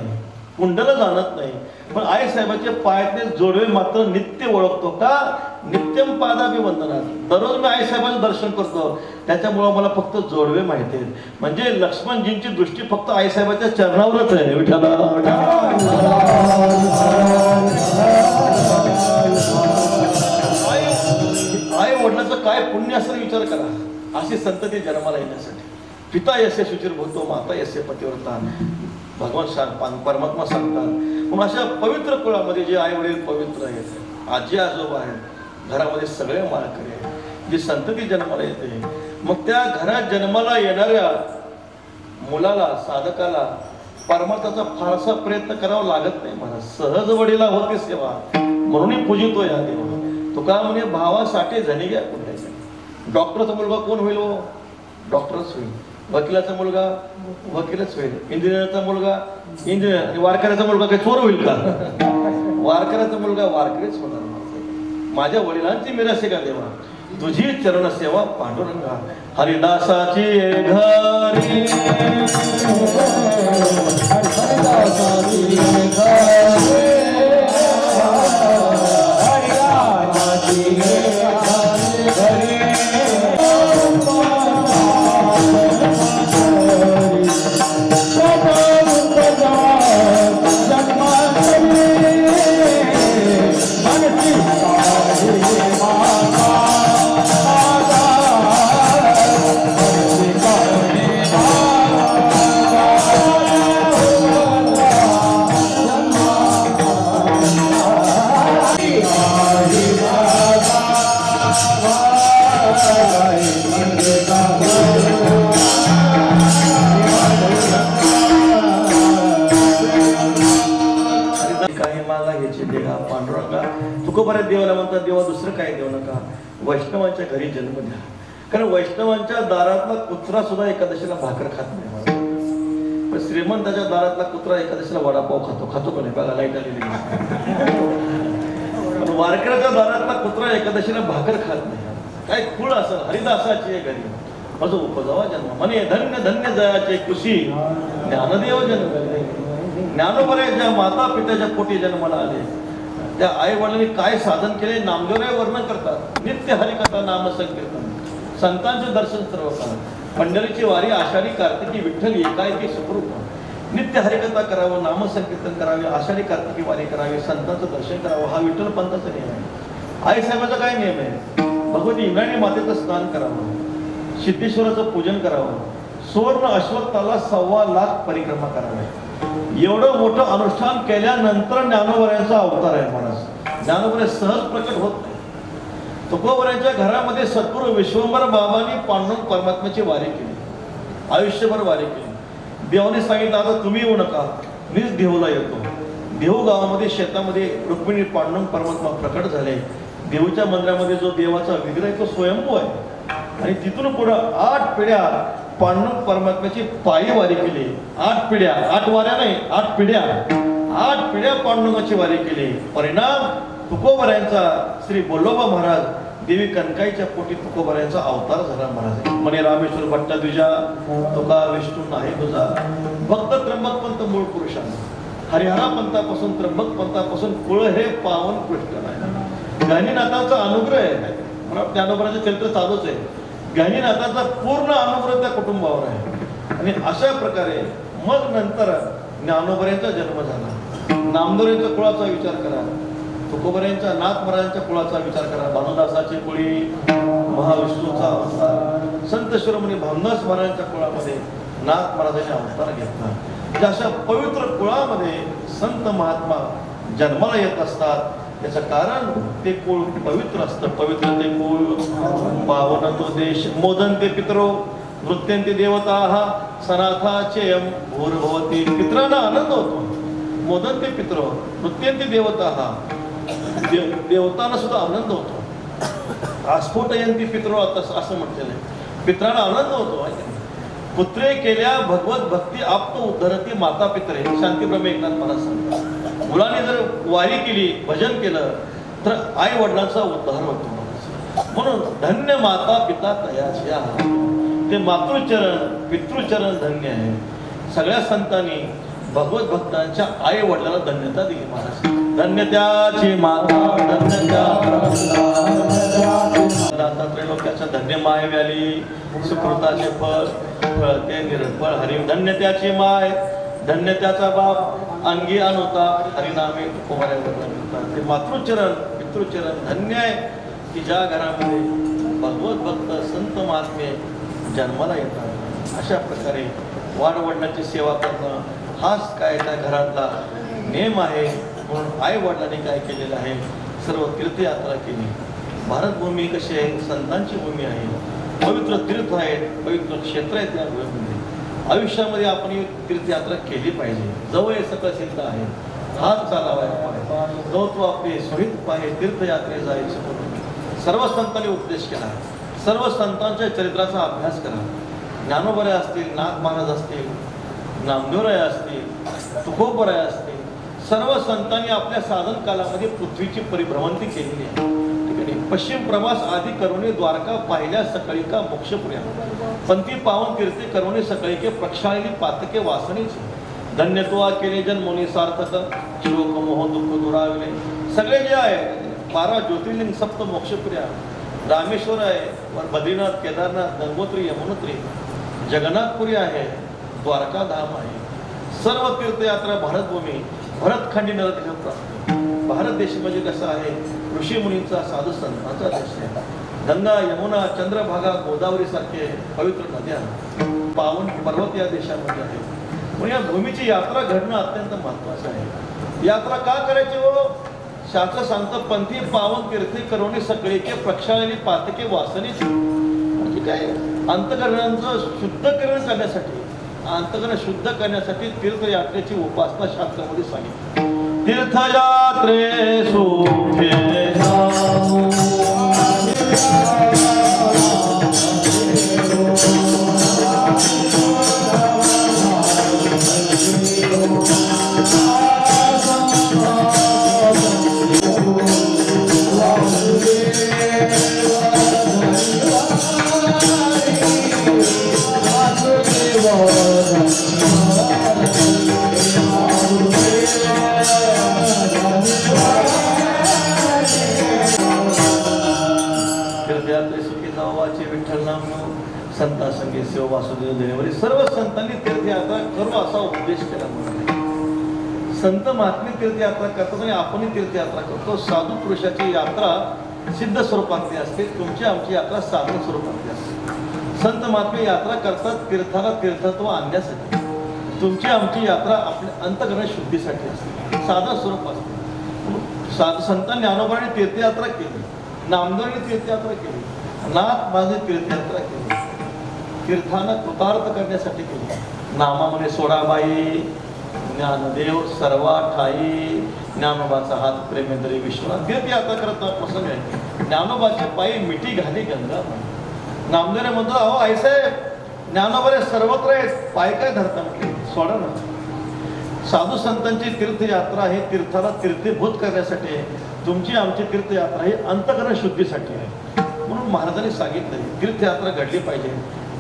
कुंडल जाणत नाही, पण आईसाहेबांचे पायातले जोडवे मात्र नित्य ओळखतो. का? नित्यम पादाभिवंदना. दररोज मी आईसाहेबांचं दर्शन करतो, त्याच्यामुळं मला फक्त जोडवे माहिती आहेत. म्हणजे लक्ष्मणजींची दृष्टी फक्त आईसाहेबांच्या चरणावरच आहे. विठ्ठला आई वडिलांचं काय पुण्य असं विचार करा, अशी संतती जन्माला येण्यासाठी. पिता यस्य शुचिर्भूतो माता यस्य पतिव्रता भगवान परमात्मा सांगतात. म्हणून अशा पवित्र कुळामध्ये जे आई वडील पवित्र आहेत, आजी आजोबा आहेत, घरामध्ये सगळे माळकरी आहेत, जी संतती जन्माला येते, मग त्या घरात जन्माला येणाऱ्या मुलाला, साधकाला परमात्माचा फारसा प्रयत्न करावा लागत नाही. मला सहज वडीला होते सेवा, म्हणून पूजितो या देवा. तुका म्हणे भावासाठी झणी घ्या कुठल्याच्या. डॉक्टरचा मुलगा कोण होईल? हो डॉक्टरच होईल. वकिलाचा मुलगा वकीलच होईल. इंजिनियरचा मुलगा इंजिनियर. वारकऱ्याचा मुलगा काही चोर होईल का? वारकऱ्याचा मुलगा वारकरीच होणार. माझ्या वडिलांची मिरासे का देवा, तुझी चरण सेवा पांडुरंगा. हरिदासाची घरी तुकोबाऱ्या देवाला म्हणतात, देवा दुसरं काय देऊ नका, वैष्णवांच्या घरी जन्म द्या. कारण वैष्णवांच्या दारातला कुत्रा सुद्धा एकादशीला भाकर खात नाही. पण श्रीमंताच्या दारातला कुत्रा एकादशीला वडापाव खातो पण बघा, लाईट आलेली. पण वारकऱ्याच्या दारातला कुत्रा एकादशीला भाकर खात नाही. काय कुळ असेल. हरिदासाची घरी माझं उपजावा जन्म म्हणे, धन्य धन्य जयाचे कुशी ज्ञानदेव जन्म. ज्ञानोबऱ्याच्या माता पित्याच्या पोटी जन्माला आले. त्या आई वडिलांनी काय साधन केले नामदेवराय वर्णन करतात. नित्य हरिकथा नाम संकीर्तन, संतांचे दर्शन सर्व करा, पंढरीची वारी आषाढी कार्तिकी विठ्ठल एकाएकी सुखरूप. नित्य हरिकथा करावं, नामसंकीर्तन करावे, आषाढी कार्तिकी वारी करावी, संतांचं दर्शन करावं, हा विठ्ठल पंथाचा नियम आहे. आईसाहेबाचा काय नियम आहे? भगवती इंद्रायणी मातेचं स्नान करावं, सिद्धेश्वराचं पूजन करावं, सुवर्ण अश्वत्थाला 1.25 लाख परिक्रमा करावे. एवढं मोठं अनुष्ठान केल्यानंतर ज्ञानोबरायांचा अवतार आहे महाराज. ज्ञानोबराय सहज प्रकट होत नाही. तुकोबरायांच्या घरामध्ये सद्गुरू विश्वंभर बाबांनी पांडुरंग परमात्म्याची वारी केली, आयुष्यभर वारी केली. देवाने सांगितलं आता तुम्ही येऊ नका, मीच देहूला येतो. देहू गावामध्ये शेतामध्ये रुक्मिणी पांडुरंग परमात्मा प्रकट झाले. देहूच्या मंदिरामध्ये जो देवाचा विग्रह आहे तो स्वयंभू आहे. आणि तिथून पुढं 8 पिढ्या पांडुरंग परमात्म्याची पायी वारी केली. 8 पिढ्या, 8 वाऱ्या नाही, 8 पिढ्या, 8 पिढ्या पांडुरंगाची वारी केली. परिणाम तुकोबरायांचा श्री बोल्लोबा महाराज देवी कनकाईच्या पोटी तुकोबरायांचा अवतार झाला महाराज. म्हणे रामेश्वर भट्टाद्विजा तुका विष्णू नाही तुझा. भक्त त्र्यंबक पंत मूळ पुरुषांना हरिहरा पंथापासून त्र्यंबक पंथापासून कुळ हे पावन कृष्ण नाही. गाणीनाथाचा अनुग्रह आहे. मला ज्ञानोबराचं चरित्र चालूच आहे. गाणीनाथाचा पूर्ण अनुग्रह त्या कुटुंबावर आहे. आणि अशा प्रकारे मग नंतर ज्ञानोबरांचा जन्म झाला. नामदेवांच्या कुळाचा विचार करा, तुकोबरायांच्या नाथ महाराजांच्या कुळाचा विचार करा. भानुदासाची कुळी महाविष्णूचा अवतार. संत शिरोमणी भानुदास महाराजांच्या कुळामध्ये नाथ महाराजांनी अवतार घेतला. अशा पवित्र कुळामध्ये संत महात्मा जन्माला येत असतात. त्याचं कारण ते कुळ पवित्र असतं. पवित्र ते कुळ पावन तो देश. मोदन्ते पितरो नृत्यंती देवता सनाथाचेयम भूर्भवती. पितरांना आनंद होतो. मोदन्ते पितरो नृत्यंती देवता, देवतांना सुद्धा आनंद होतो. आस्फोटयंती पितरो असं म्हटलेलं आहे. पितरांना आनंद होतो. पुत्रे केल्या भगवत भक्ती आप्त उद्धरती माता पितरे. शांतीब्रह्म एकनाथ महाराज सांगतात. मुलांनी जर वारी केली, भजन केलं तर आई वडिलांचा उद्धार होतो. म्हणून धन्य माता पिता तयाच्या. ते मातृचरण पितृचरण धन्य आहे. सगळ्या संतांनी भगवत भक्तांच्या आई वडिलांना धन्यता दिली महाराज. धन्य त्याची माता धन्य त्रैलोक्याच्या धन्य माय व्याली सुकृताचे फळ फळते निरफळ हरी. धन्य त्याची माय धन्य त्याचा बाप अंगी अनुता हरिनामे तुकोबरायांवर. ते मातृचरण पितृचरण धन्य आहे की ज्या घरामध्ये भगवत भक्त संत महात्मे जन्माला येतात. अशा प्रकारे वाडवडिलांची सेवा करणं हाच काय त्या घरातला नेम आहे. म्हणून आई वडिलांनी काय केलेलं आहे, सर्व तीर्थयात्रा केली. भारतभूमी कशी आहे, संतांची भूमी आहे. पवित्र तीर्थ आहेत, पवित्र क्षेत्र आहेत. त्या भूमीमध्ये आयुष्यामध्ये आपण ही तीर्थयात्रा केली पाहिजे. जवळ सकळ सिद्ध आहे, हात चालावा जो तो आपले सोहित पाहे तीर्थयात्रे जायचे म्हणून सर्व संतांनी उपदेश केला. सर्व संतांच्या चरित्राचा अभ्यास करा. ज्ञानोबराय असतील, नाथ महाराज असतील, नामदेवराय असतील, तुकोबराय असतील, सर्व संतांनी आपल्या साधन कालामध्ये पृथ्वीची परिभ्रमंती केलेली आहे. पश्चिम प्रवास आदि करुणे द्वारका पाहिल्या सकाळी का मोक्षपुऱ्या. पंथी पावन कीर्ती करुणे सकाळी के प्रक्षाळली पातके वासणीची. धन्यत्वा केले जन्मोनी सार्थक शोक मोह दुःख दुरावले. सगळे जे आहे 12 ज्योतिर्लिंग सप्त मोक्षपुऱ्या, रामेश्वर आहे, बद्रीनाथ, केदारनाथ, गंगोत्री, यमुनोत्री, जगन्नाथपुरी आहे, द्वारका धाम आहे. सर्व तीर्थयात्रा भारतभूमी भरतखंडी नरदेह प्राप्त. भारत देश म्हणजे कसं आहे, ऋषी मुनींचा साधू संतांचा देश आहे. गंगा, यमुना, चंद्रभागा, गोदावरी सारखे पवित्र नद्या, पावन पर्वत या देशामध्ये आहे. म्हणून या भूमीची यात्रा घडणं अत्यंत महत्वाचं आहे. यात्रा का करायची हो? शास्त्र सांगतं पंथी पावन तीर्थी करुणी सगळे के प्रक्षाळली पातके वासनीची. म्हणजे काय, अंतकरणांचं शुद्धीकरण करण्यासाठी, अंतकरण शुद्ध करण्यासाठी तीर्थयात्रेची उपासना शास्त्रामध्ये सांगितली. तीर्थयात्रे सुखे संता संगे सेवा वासुदेव देवरी. सर्व संतांनी तीर्थयात्रा करू असा उपदेश केला. संत महात्मे तीर्थयात्रा करतात आणि आपणही तीर्थयात्रा करतो. साधू पुरुषाची यात्रा सिद्ध स्वरूपातली असते, तुमची आमची यात्रा साधन स्वरूपातली असते. संत महात्मे यात्रा करतात तीर्थाला तीर्थत्व आणण्यासाठी. तुमची आमची यात्रा आपल्या अंतकरण शुद्धीसाठी असते, साधं स्वरूप असते. संत ज्ञानोबाने तीर्थयात्रा केली, नामदेवाने तीर्थयात्रा केली, नाथ माझे तीर्थयात्रा केली, तीर्थानं कृतार्थ करण्यासाठी केली. नामामध्ये सोडाबाई, ज्ञानदेव सर्वा ठाई, ज्ञानोबाचा हात प्रेमेंद्री विश्वनाथ. तीर्थयात्रा करता प्रसंग आहे. ज्ञानोबाच्या पायी मिठी घाली गंगा. नामदेवने म्हणतो अहो आईसाहेब ज्ञानोबारे सर्वत्र आहेत, पाय काय धरता म्हटले, सोडा ना. साधू संतांची तीर्थयात्रा ही तीर्थाला तीर्थीभूत करण्यासाठी आहे. तुमची आमची तीर्थयात्रा ही अंतकरण शुद्धीसाठी आहे. म्हणून महाराजांनी सांगितलं तीर्थयात्रा घडली पाहिजे.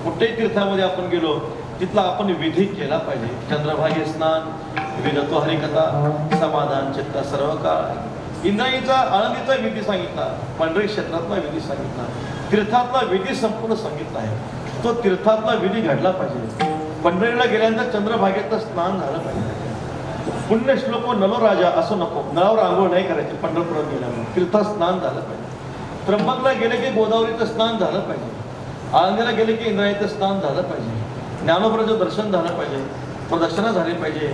कुठल्याही तीर्थामध्ये आपण गेलो तिथला आपण विधी केला पाहिजे. चंद्रभागे स्नान, विधतो हरिकथा, समाधान चित्ता सर्व काळ. इंद्रायणीचा आळंदीचा विधी सांगितला, पंढरी क्षेत्रातला विधी सांगितला, तीर्थातला विधी संपूर्ण सांगितला आहे. तो तीर्थातला विधी घडला पाहिजे. पंढरीला गेल्यानंतर चंद्रभागेचं स्नान झालं पाहिजे. पुण्य श्लोक नलो राजा असं नको, नळावर आंघोळ नाही करायची. पंढरपुरात गेल्यामुळे तीर्थात स्नान झालं पाहिजे. त्र्यंबकला गेले की गोदावरीचं स्नान झालं पाहिजे. आळंदीला गेले की इंद्रायणीचं स्नान झालं पाहिजे. ज्ञानोबाचं दर्शन झालं पाहिजे, प्रदर्शनं झाली पाहिजे,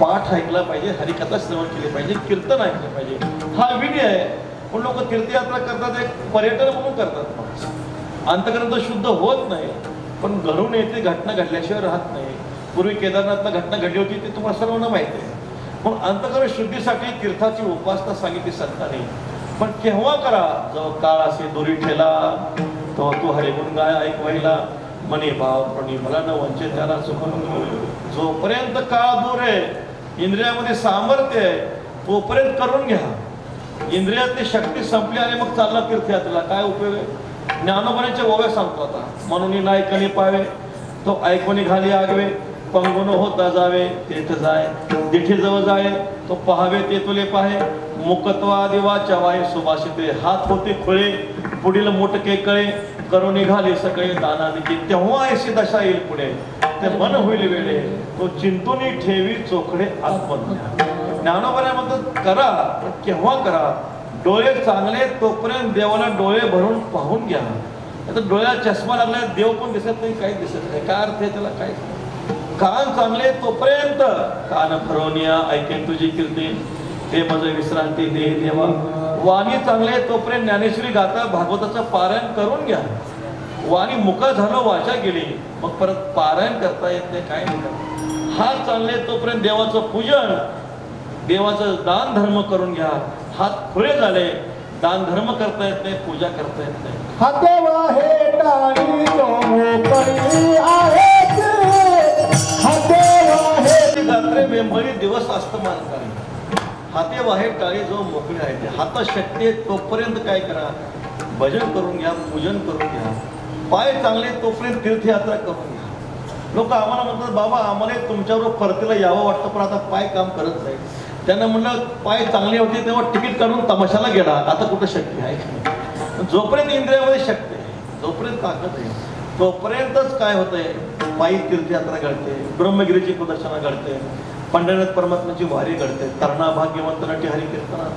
पाठ ऐकला पाहिजे, हरिकथा श्रवण केली पाहिजे, कीर्तन ऐकलं पाहिजे. हा विधी आहे. पण लोक तीर्थयात्रा करतात एक पर्यटन म्हणून करतात. अंतकरण तर शुद्ध होत नाही, पण घरून येते घटना घडल्याशिवाय राहत नाही. पूर्वी केदारनाथला घटना घडली होती ते तुम्हाला सर्वांना माहिती आहे. पण अंतकरण शुद्धीसाठी तीर्थाची उपासना सांगितली संतांनी. पण केव्हा करा, जेव्हा काळ असे दोरी ठेला तेव्हा तू हरिगुण गाय ऐक व्हायला, मनी भाव प्रणी मला न वंचित त्याला सुखन. जोपर्यंत काळ दूर आहे, इंद्रियामध्ये सामर्थ्य आहे, तोपर्यंत करून घ्या. इंद्रियातली शक्ती संपली आणि मग चालला तीर्थयात्रेला, काय उपयोग आहे. ज्ञानोबाच्या ओव्या सांगतो आता. म्हणून नायकनी पावे तो ऐकून घाली आगवे, पंगुन होता जावे तेथ जाय, दिठी जवळ जाय तो पहावे ते तुले पाहे. मुकत्वा दिवा चवाय सुभाषिते, हात होते खुळे पुढील मोठके कळे, करून निघाले सगळे दानानिकी. तेव्हा ऐशी दशा येईल पुढे, ते मन होईल वेळे, तो चिंतून ठेवी चोखडे आत्मज्ञान. ज्ञानोबाने म्हणतात करा, पण केव्हा करा. डोळे चांगले तोपर्यंत देवाला डोळे भरून पाहून घ्या. आता डोळ्याला चष्मा लागला, देव पण दिसत नाही, काही दिसत नाही, काय अर्थ आहे त्याला, काय. कान चांगले तोपर्यंत कान भरवनिया ऐकेन तुझी कीर्ती, ते माझं विश्रांती दे देवा. वाणी चांगले तोपर्यंत ज्ञानेश्वरी गाता भागवताचं पारायण करून घ्या. वाणी मुका झालं, वाचा गेली, मग परत पारायण करता येत नाही, काय नाही. हात चांगले तोपर्यंत देवाचं पूजन, देवाचं दान धर्म करून घ्या. हात खुळे झाले, दान धर्म करता येत नाही, पूजा करता येत नाही. हाते वाहे टाळी तो मोकळी आहे, हाते वाहे गात्रे बेंबळी दिवस अस्तमानकारी. हाते वाहे टाळी जो मोकळी आहे, ते हातात शक्ती आहे तोपर्यंत काय करा, भजन करून घ्या, पूजन करून घ्या. पाय चांगले तोपर्यंत तीर्थयात्रा करून घ्या. लोक आम्हाला म्हणतात बाबा आम्हाला तुमच्याबरोबर परतीला यावं वाटतं, पण आता पाय काम करत नाही. त्यांना म्हणलं पाय चांगले होते तेव्हा तिकीट काढून तमाशाला गेला, आता कुठं शक्य आहे. जोपर्यंत इंद्रियामध्ये शक्ती आहे, जोपर्यंत ताकद आहे, तोपर्यंतच काय होतंय, पायी तीर्थयात्रा घडते, ब्रह्मगिरीची प्रदर्शना घडते, पंढरनाथ परमात्म्याची वारी घडते, तरणा भाग्यवंत नटी हरी कीर्तना.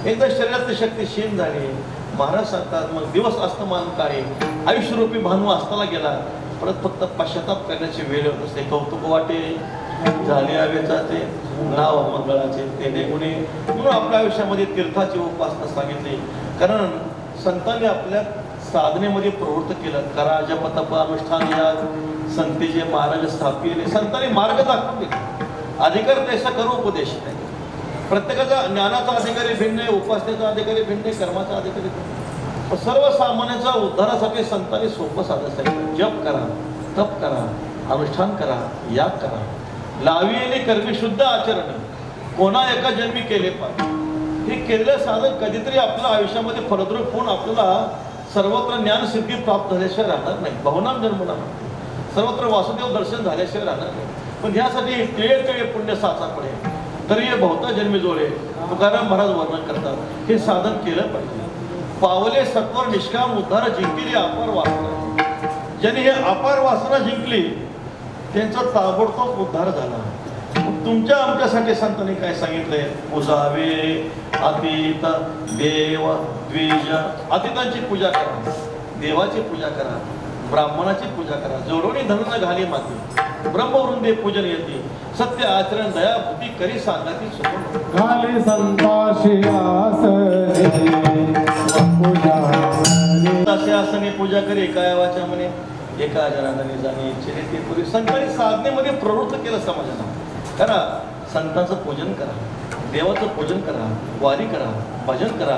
एकदा शरीरातली शक्ती क्षीण झाली, महाराज सांगतात मग दिवस अस्तमान काळी, आयुष्यरूपी भानू अस्ताला गेला, परत फक्त पश्चाताप करण्याची वेळ होत असते. कौतुक वाटे झाले हवेचा ते नाव मंगळाचे ते गुणे. म्हणून आपल्या आयुष्यामध्ये तीर्थाची उपासना सांगितली. कारण संतांनी आपल्या साधनेमध्ये प्रवृत्त केलं. करा जप तप अनुष्ठान या संतीचे मार्ग स्थापिले. संतांनी मार्ग दाखवून दिले. अधिकार तैसा करू उपदेश नाही. प्रत्येकाचा ज्ञानाचा अधिकारी भिन्न आहे, उपासनेचा अधिकारी भिन्न आहे, कर्माचा अधिकारी भिन्न. सर्वसामान्यांचा उद्धारासाठी संतांनी सोपं साधं सांगितलं. जप करा, तप करा, अनुष्ठान करा, याग करा. लाविले कर्मी शुद्ध आचरण, कोणा एका जन्मी केले पाहिजे. हे केलेलं साधन कधीतरी आपल्या आयुष्यामध्ये फलद्रूप होऊन आपल्याला सर्वत्र ज्ञान सिद्धी प्राप्त झाल्याशिवाय राहणार नाही. बहुनाम जन्मला सर्वत्र वासुदेव दर्शन झाल्याशिवाय राहणार नाही. पण ह्यासाठी टिळे पुण्य साचा पडे तरी हे बहुता जन्मी जोडे तुकाराम महाराज वर्णन करतात. हे साधन केलं पाहिजे. पावले सत्वर निष्काम उद्धार जिंकली अपार वासना. ज्यांनी हे अपार वासना जिंकली त्यांचा ताबडतोब उद्धार झाला. तुमच्या आमच्यासाठी संतांनी काय सांगितलंय, पूजावे अतीत देव द्विज. अतीतांची पूजा करा, देवाची पूजा करा, ब्राह्मणाची पूजा करा. जोडोनी धनुन घाली माती, ब्रह्मवृंदे पूजन येते. सत्य आचरण दया बुद्धी करी सांगाती सुख. घाले संताशी आसने पूजा असे आसने पूजा करी एका वाचा म्हणे एका जनाने जाणे इच्छेने ते पूर्वी संतांनी साधनेमध्ये प्रवृत्त केलं समाजाला. करा, संतांचं पूजन करा, देवाचं पूजन करा, वारी करा, भजन करा.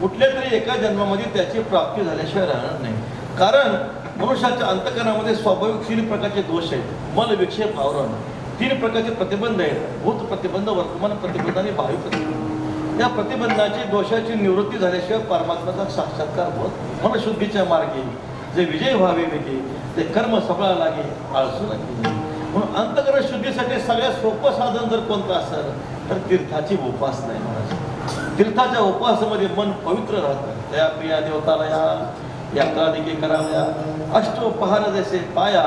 कुठल्या तरी एका जन्मामध्ये त्याची प्राप्ती झाल्याशिवाय राहणार नाही. कारण मनुष्याच्या अंतकरणामध्ये स्वाभाविक 3 प्रकारचे दोष आहेत. मल, विक्षेप, आवरण. 3 प्रकारचे प्रतिबंध आहेत. भूत प्रतिबंध, वर्तमान प्रतिबंध आणि भावी प्रतिबंध. या प्रतिबंधाची दोषाची निवृत्ती झाल्याशिवाय परमात्म्याचा साक्षात्कार होत नाही. मनशुद्धीच्या मार्गे जे विजय व्हावे वेगे ते कर्म सफळा लागे आळसू लागे. म्हणून अंतकरण शुद्धीसाठी सगळ्यात सोपं साधन जर कोणतं असेल तर तीर्थाची उपासना आहे महाराज. तीर्थाच्या उपासनेमध्ये मन पवित्र राहतं. त्या प्रिया देवतालया यात्रा देखील कराव्या, अष्टोपहार जैसे पाया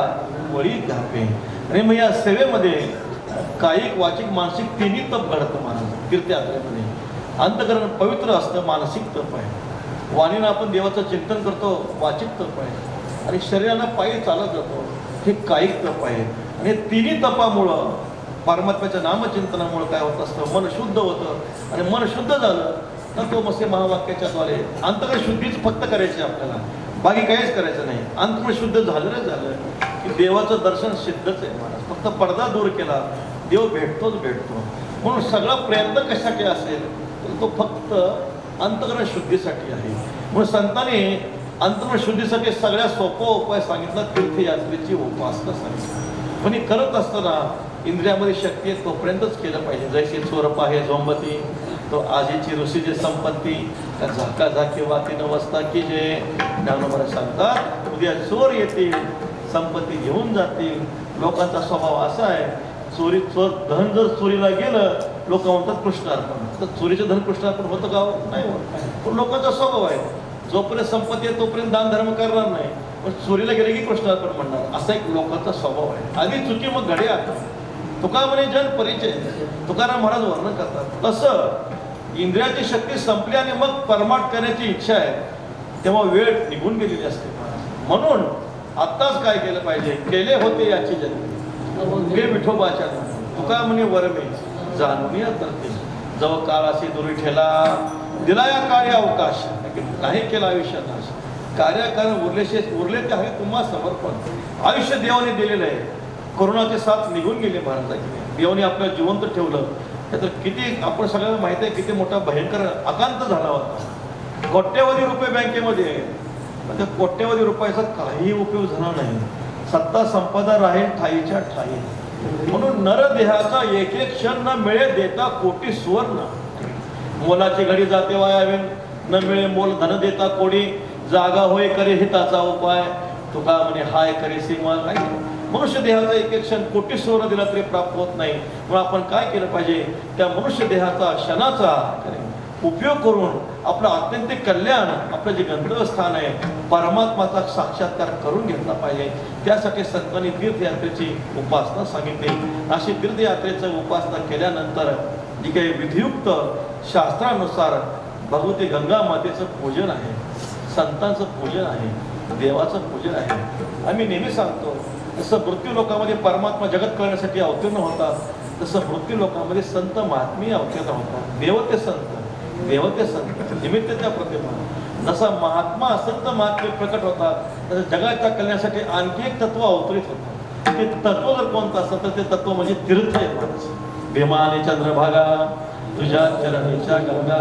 वळी घापे. आणि मग या सेवेमध्ये कायिक वाचिक मानसिक 3 तप घडतं महाराज. तीर्थयात्रेमध्ये अंतकरण पवित्र असतं, मानसिक तप आहे. वाणीनं आपण देवाचं चिंतन करतो, वाचिक तप आहे. आणि शरीरानं पायी चालत जातो, हे कायिक तप आहे. आणि 3 तपामुळं परमात्म्याच्या नामचिंतनामुळं काय होत असतं, मन शुद्ध होतं. आणि मन शुद्ध झालं तर तो मसे महावाक्याच्या द्वारे अंतकरण शुद्धीच फक्त करायची आपल्याला, बाकी काहीच करायचं नाही. अंतकरण शुद्ध झालं की देवाचं दर्शन सिद्धच आहे महाराज. फक्त पडदा दूर केला देव भेटतोच भेटतो. म्हणून सगळा प्रयत्न कशासाठी असेल तर तो फक्त अंतकरण शुद्धीसाठी आहे. म्हणून संतांनी अंतकरण शुद्धीसाठी सगळ्यात सोपा उपाय सांगितला, तीर्थयात्रेची उपासना सांगितली. पण हे करत असताना इंद्रियामध्ये शक्ती आहे तोपर्यंतच केलं पाहिजे. जैसे चोरपा आहे झोंबती तो आजीची ऋषी जे संपत्ती झाका झाकी वाती न वसता की जे ज्ञानोबा सांगतात, उद्या चोर येतील संपत्ती घेऊन जातील. लोकांचा स्वभाव असा आहे, धन जर चोरीला गेलं लोक म्हणतात कृष्णार्पण. तर चोरीचं धन कृष्णार्पण होतं का? नाही होत. पण लोकांचा स्वभाव आहे, जोपर्यंत संपत्ती आहे तोपर्यंत दान धर्म करणार नाही, पण चोरीला गेले की कृष्णार्पण म्हणणार. असा एक लोकांचा स्वभाव आहे. आधी चुकी मग घडे आता. तुका म्हणे जन परिचय, तुकाराम महाराज वर्णन करतात. तसं इंद्रियाची शक्ती संपली आणि मग परमार्थ करण्याची इच्छा आहे तेव्हा वेळ निघून गेलेली असते. म्हणून आत्ताच काय केलं पाहिजे, केले होते याची जन्म हे विठोबाच्या तुका म्हणे वरमे जाणून करते. जवळ काळ असे दुरी ठेला दिला या काळी अवकाश, नाही केला आयुष्यात नाश. कार्याकारण उरले ते आहे तुम्हा समर्पण. आयुष्य देवाने दिलेलं आहे. कोरोनाचे साथ निघून गेले महाराजांनी, देवाने आपलं जिवंत ठेवलं. तर किती आपण सगळ्यांना माहिती आहे किती मोठा भयंकर आकांत झाला होता. कोट्यवधी रुपये बँकेमध्ये, पण त्या कोट्यवधी रुपयाचा काही उपयोग झाला नाही. सत्ता संपदा राहील ठाईच्या ठाई. म्हणून नरदेहाचा एक क्षण न मिळे देता कोटी सुवर्ण. मोलाची घडी जाते वायावे न मिळे मोल धन देता कोडी. जागा होय करे हिताचा उपाय तुका म्हणे हाय करे सीमा नाही. मनुष्य देहाचा एक क्षण कोटी सुवर्ण दिला तरी प्राप्त होत नाही. म्हणून आपण काय केलं पाहिजे, त्या मनुष्य देहाचा क्षणाचा उपयोग करून आपलं आत्यंतिक कल्याण, आपलं जे गंतव्यस्थान आहे परमात्माचा साक्षात्कार करून घेतला पाहिजे. त्यासाठी संतांनी तीर्थयात्रेची उपासना सांगितली. अशी तीर्थयात्रेची उपासना केल्यानंतर जी काही विधियुक्त शास्त्रानुसार भगवती गंगा मातेचं पूजन आहे, संतांचं पूजन आहे, देवाचं पूजन आहे. आम्ही नेहमी सांगतो जसं मृत्यू लोकांमध्ये परमात्मा जगत करण्यासाठी अवतीर्ण होतात, तसं मृत्यू लोकांमध्ये संत महात्मे अवतीर्ण होतात. देवते संत निमित्त त्या प्रतिमा. जसा महात्मा संत महात्मे प्रकट होतात तसं जगाच्या कल्याणासाठी आणखी एक तत्व अवतरित होतं. ते तत्व जर कोणतं असेल तर ते तत्व म्हणजे तीर्थ आहे महाराज. भीमाने चंद्रभागा तुझ्या चरणीच्या गंगा.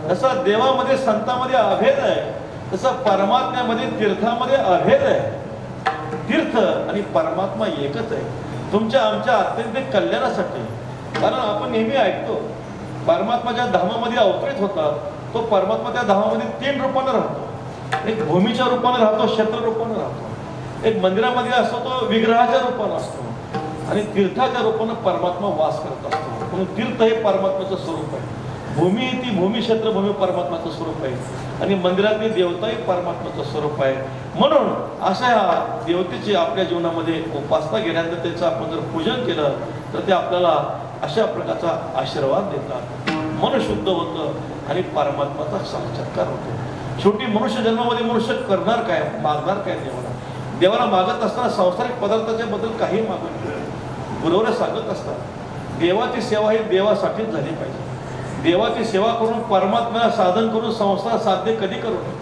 जसं देवामध्ये संतांमध्ये अभेद आहे तसं परमात्म्यामध्ये तीर्थामध्ये अभेद आहे. तीर्थ आणि परमात्मा एकच आहे तुमच्या आमच्या अत्यंत कल्याणासाठी. कारण आपण नेहमी ऐकतो परमात्माच्या धामामध्ये अवतरित होतात, तो परमात्मा त्या धामामध्ये 3 रूपानं राहतो. एक भूमीच्या रूपानं राहतो, क्षेत्र रूपानं राहतो. एक मंदिरामध्ये असतो तो विग्रहाच्या रूपानं असतो, आणि तीर्थाच्या रूपानं परमात्मा वास करत असतो. म्हणून तीर्थ हे परमात्म्याचं स्वरूप आहे. भूमी ती भूमी क्षेत्र भूमी परमात्माचं स्वरूप आहे, आणि मंदिरातली देवताही परमात्माचं स्वरूप आहे. म्हणून अशा ह्या देवतेची आपल्या जीवनामध्ये उपासना केल्यानंतर त्याचं आपण जर पूजन केलं तर ते आपल्याला अशा प्रकारचा आशीर्वाद देतात. मन शुद्ध होतं आणि परमात्माचा साक्षात्कार होतो. शेवटी मनुष्य जन्मामध्ये मनुष्य करणार काय, मागणार काय देवाला. देवाला मागत असताना सांसारिक पदार्थाच्या बद्दल काही मागत नाही. गुरुवर सांगत असतात देवाची सेवा ही देवासाठीच झाली पाहिजे. देवाची सेवा करून परमात्म्याला साधन करून संसार साध्य कधी करू नये.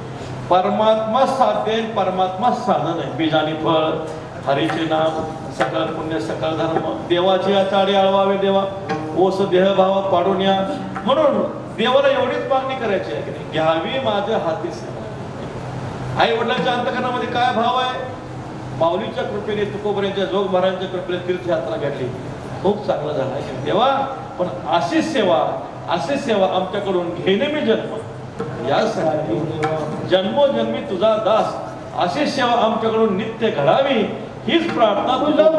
परमात्मा साध्य आहे, परमात्मा साधन आहे. बीजानी फळ, हरीचे नाम, सकळ पुण्य सकळ धर्म, देवाची आचार्य आळवावे देवा, ओस देहभाव पाडून या. म्हणून देवाला एवढीच मागणी करायची आहे की नाही, घ्यावी माझ्या हाती सेवा. आई वडिलांच्या अंतकरणामध्ये काय भाव आहे? माऊलीच्या कृपेने, तुकोबऱ्यांच्या, जोग महाराजांच्या कृपेने तीर्थयात्रा घडली, खूप चांगलं झालं आहे देवा. पण अशीच सेवा आमच्याकडून घेणे मी जन्म, यासाठी जन्मोजन्मी तुझा दास, अशी सेवा आमच्याकडून नित्य घडावी हीच प्रार्थना तुझ्या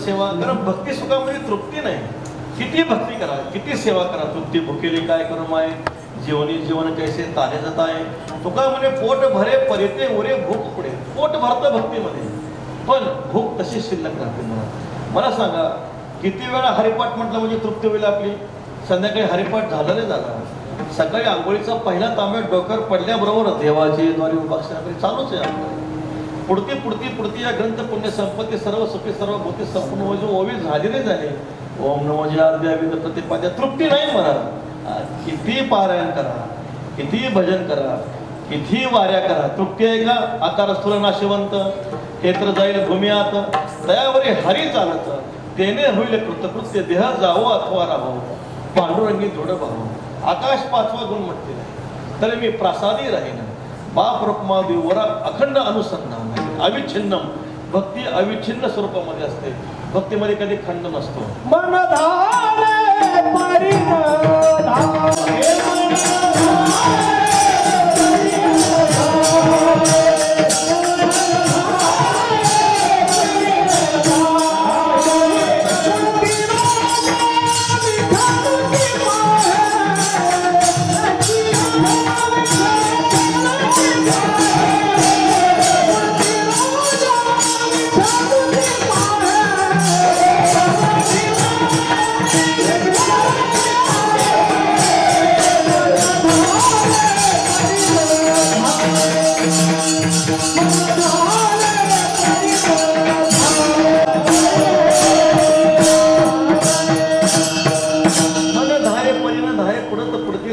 सेवा. कारण भक्ती सुखामध्ये तृप्ती नाही. किती भक्ती करा, किती सेवा करा, तृप्ती भुकेली काय करू माय, जीवनी जीवन कैसे ताने जात आहे. तुका म्हणे पोट भरे परिते उरे भूक पुढे. पोट भरतं भक्तीमध्ये, पण भूक तशी शिल्लक राहते. मला सांगा, किती वेळा हरिपाठ म्हटलं म्हणजे तृप्ती होईल आपली? संध्याकाळी हरिपाठ झालं नाही झाला, सकाळी आंघोळीचा पहिला तांब्या डोक्यावर पडल्याबरोबर देवाची द्वारे उपासना चालूच आहे आपल्याला. पुढती पुढती पुढती या ग्रंथ पुण्य संपत्ती सर्व सुखी सर्व भूती संपूर्ण जो ओवी झालेले झाले. ओम नमो जयाद्याविद प्रतिपाद्या. तृप्ती नाही मला. किती पारायण करा, किती भजन करा, किती वाऱ्या करा, तृप्ती आहे का? आकार स्थूल नाशिवंत क्षेत्र जाईल भूमियात, दयावरी हरी चालत, तेने होईल कृतकृत्य, देह जावो अथवा राहो, पांडुरंगी दृढ भाव. आकाश पाचवा गुण म्हटले नाही तरी मी प्रासादी राहीन, बाप रुक्मा देवरा अखंड अनुसंधान. अविच्छिन्नम. भक्ती अविच्छिन्न स्वरूपामध्ये असते. भक्तीमध्ये कधी खंड नसतो. मन धारे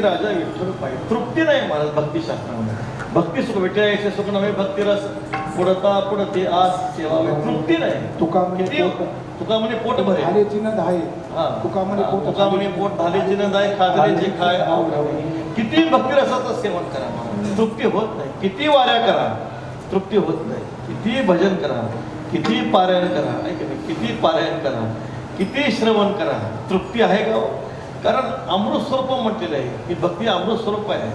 राजा विठ्ठल पाहिजे. तृप्ती नाही महाराज भक्तिशास्त्रामध्ये. भक्ती सुख विठ्ठलाचे सुख नव्हे, भक्ती रस पुढता पुढते आस सेवा. तृप्ती नाही. तुका म्हणे पोट भरे, धालेची न धाय. तुका म्हणे पोट धालेची न धाय, खाजरेची खाय. किती भक्ती रसाचं सेवन करा, तृप्ती होत नाही. किती वाऱ्या करा, तृप्ती होत नाही. किती भजन करा, किती पारायण करा, किती पारायण करा, किती श्रवण करा, तृप्ती आहे का? कारण अमृत स्वरूप म्हटलेलं आहे की भक्ती अमृत स्वरूप आहे.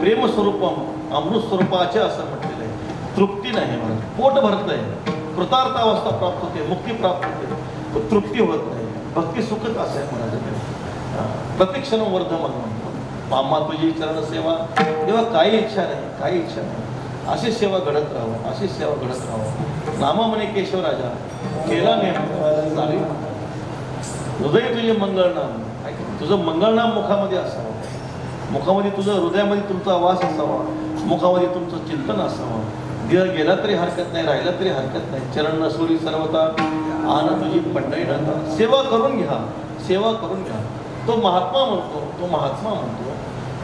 प्रेम स्वरूपम अमृत स्वरूपाचे असं म्हटलेलं आहे. तृप्ती नाही मला. पोट भरत आहे, कृतार्थ अवस्था प्राप्त होते, मुक्ती प्राप्त होते, तृप्ती होत नाही. भक्ती सुखच असं आहे म्हणायचं. प्रतिक्षण वर्धमान मामा तुझी चरण सेवा. तेव्हा काही इच्छा नाही, काही इच्छा नाही. अशी सेवा घडत राहावं, अशी सेवा घडत राहावं. नामा म्हणे केशव राजा केला नेम चालेल. हृदय तुझे मंगळनाम, तुझं मंगळनाम मुखामध्ये असावं, मुखामध्ये तुझं हृदयामध्ये तुमचा वास असावा, मुखामध्ये तुमचं चिंतन असावं. देह गेला तरी हरकत नाही, राहिला तरी हरकत नाही. चरण नसोरी सर्वता आन तुझी पंढरी नाथा. सेवा करून घ्या, सेवा करून घ्या. तो महात्मा म्हणतो, तो महात्मा म्हणतो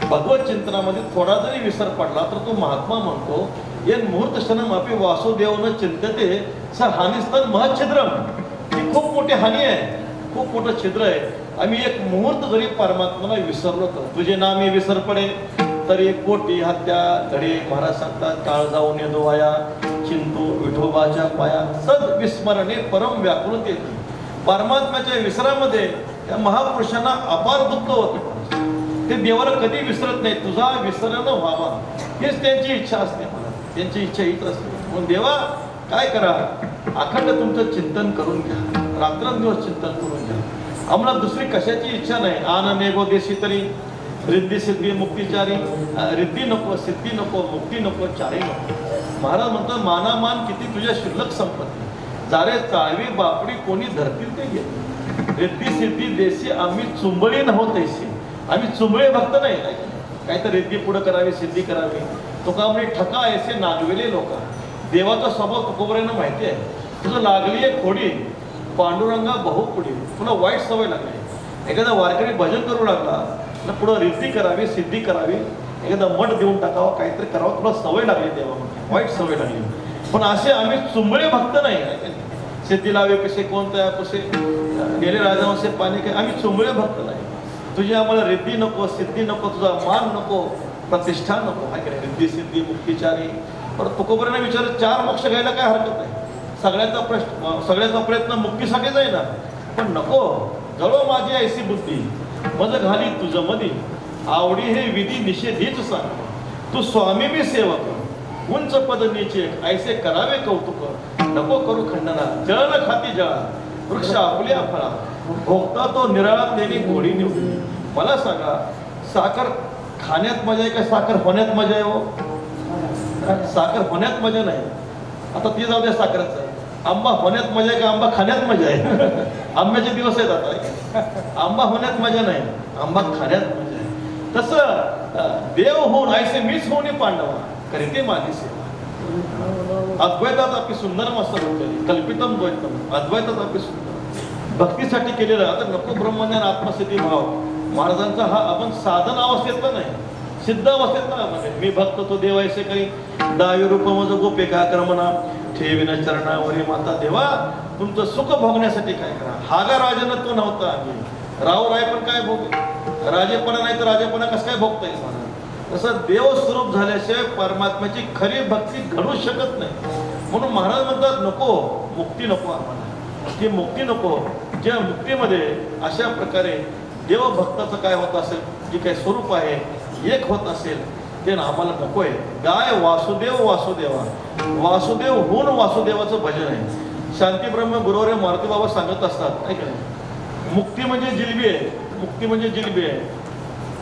भगवत चिंतनामध्ये थोडा जरी विसर पडला तर तो महात्मा म्हणतो येन मुहूर्त क्षणम अपि वासुदेवन चिंतते स हानिस्तन महच्छिद्रम. ही खूप मोठी हानी आहे, खूप मोठं छिद्र आहे. आम्ही एक मुहूर्त जरी परमात्म्याला विसरलो तर तुझे नामे विसर पडे तरी कोटी हत्या घडे. महाराज सांगतात काळ जाऊन येतो वाया चिंतू विठोबाच्या पाया सद विस्मरणे परम व्याकुळते. परमात्म्याच्या विसरामध्ये त्या महापुरुषांना अपार दुःख होतं. ते देवाला कधी विसरत नाही. तुझा विसरण व्हावा हेच त्यांची इच्छा असते. मला त्यांची इच्छा हीच असते. म्हणून देवा काय करा, अखंड तुमचं चिंतन करून घ्या, रात्रंदिवस चिंतन करून घ्या. आम्हाला दुसरी कशाची इच्छा नाही. आनंदेगो देशी तरी रिद्धी सिद्धी मुक्तीचारी. रिद्धी नको, सिद्धी नको, मुक्ती नको, चारी नको. महाराज म्हणतात मानामान किती तुझ्या शिल्लक संपत्ती, जारे चाळवी बापडी कोणी धरतील ते घेत. रिद्धी सिद्धी देशी आम्ही चुंबळी नव्हत तैशी. आम्ही चुंबळे भक्त नाही. काहीतरी रिद्धी पुढं करावी, सिद्धी करावी. तुका म्हणजे ठका ऐसे नागवेले लोक. देवाचा स्वभाव तुकोबऱ्यांना माहिती आहे. तुझं लागली आहे खोडी पांडुरंगा बहुपुढी. तुला वाईट सवय लागली. एखादा वारकरी भजन करू लागला ना पुढं रिद्धी करावी, सिद्धी करावी, एखादा मठ देऊन टाकावा, काहीतरी करावं, तुला सवय लागली देवामध्ये, वाईट सवय लागली. पण असे आम्ही चुंबळे भक्त नाही. सिद्धी लावे कसे कोणत्या कसे गेले राजावसे पाणी काय. आम्ही चुंबळे भक्त नाही. तुझी आम्हाला रिद्धी नको, सिद्धी नको, तुझा मान नको, प्रतिष्ठा नको. हाय की नाही. रिद्धी सिद्धी मुक्तीचारी. पण तुकोबऱ्यांना विचारत 4 मोक्ष घ्यायला काय हरकत नाही. सगळ्याचा प्रयत्न मुक्तीसाठीच आहे ना. पण नको जळो माझी ऐसी बुद्धी मज घाली तुझं मधी आवडी हे विधी निषेधीच सांग. तू स्वामी मी सेवक उंच पद नीचे ऐसे करावे कौतुक. नको करू खंडना जळण खाती जळा वृक्ष आपल्या फळा. भोगता तो निराळा त्याने गोडी निवडी. मला सांगा साखर खाण्यात मजा आहे का साखर होण्यात मजा आहे? हो, साखर होण्यात मजा नाही. आता ती जाऊ द्या साखरेचं. आंबा होण्यात मजा आहे का आंबा खाण्यात मजा आहे? आंब्याचे दिवस आहेत आता. आंबा होण्यात मजा नाही, आंबा खाण्यात मजा आहे. तसं देव होऊन ऐसे मीच होणे पांडवा करीते माझी सेवा. अद्वैतात आपली सुंदर मस्त कल्पितम द्वैतम अद्वैतात आपली सुंदर भक्तीसाठी केलेलं. आता नको ब्रह्मज्ञान आत्मसिद्धी भाव महाराजांचा हा आपण साधन अवस्थेतला नाही, सिद्ध अवस्थेतला. म्हणजे मी भक्त तो देव ऐसे काही दावी रूप मज गोपिका क्रमना ठेविन चरणावरी माता. देवा तुमचं सुख भोगण्यासाठी काय करा. हागा राजानं तो नव्हता. आम्ही राव राय पण काय भोग राजेपणा नाही तर राजेपणा कसं काय भोगता येईल मला. तसं देव स्वरूप झाल्याशिवाय परमात्म्याची खरी भक्ती घडू शकत नाही. म्हणून महाराज म्हणतात नको मुक्ती नको आम्हाला, ती मुक्ती नको. ज्या मुक्तीमध्ये अशा प्रकारे देवभक्ताचं काय होत असेल, जे काही स्वरूप आहे एक होत असेल ते आम्हाला नको आहे. गाय वासुदेव वासुदेवा वासुदेव होऊन वासुदेवाचं भजन आहे. शांती ब्रह्म गुरुवर्य मारुती बाबा सांगत असतात ऐक ना, मुक्ती म्हणजे जिलबी आहे, मुक्ती म्हणजे जिलबी आहे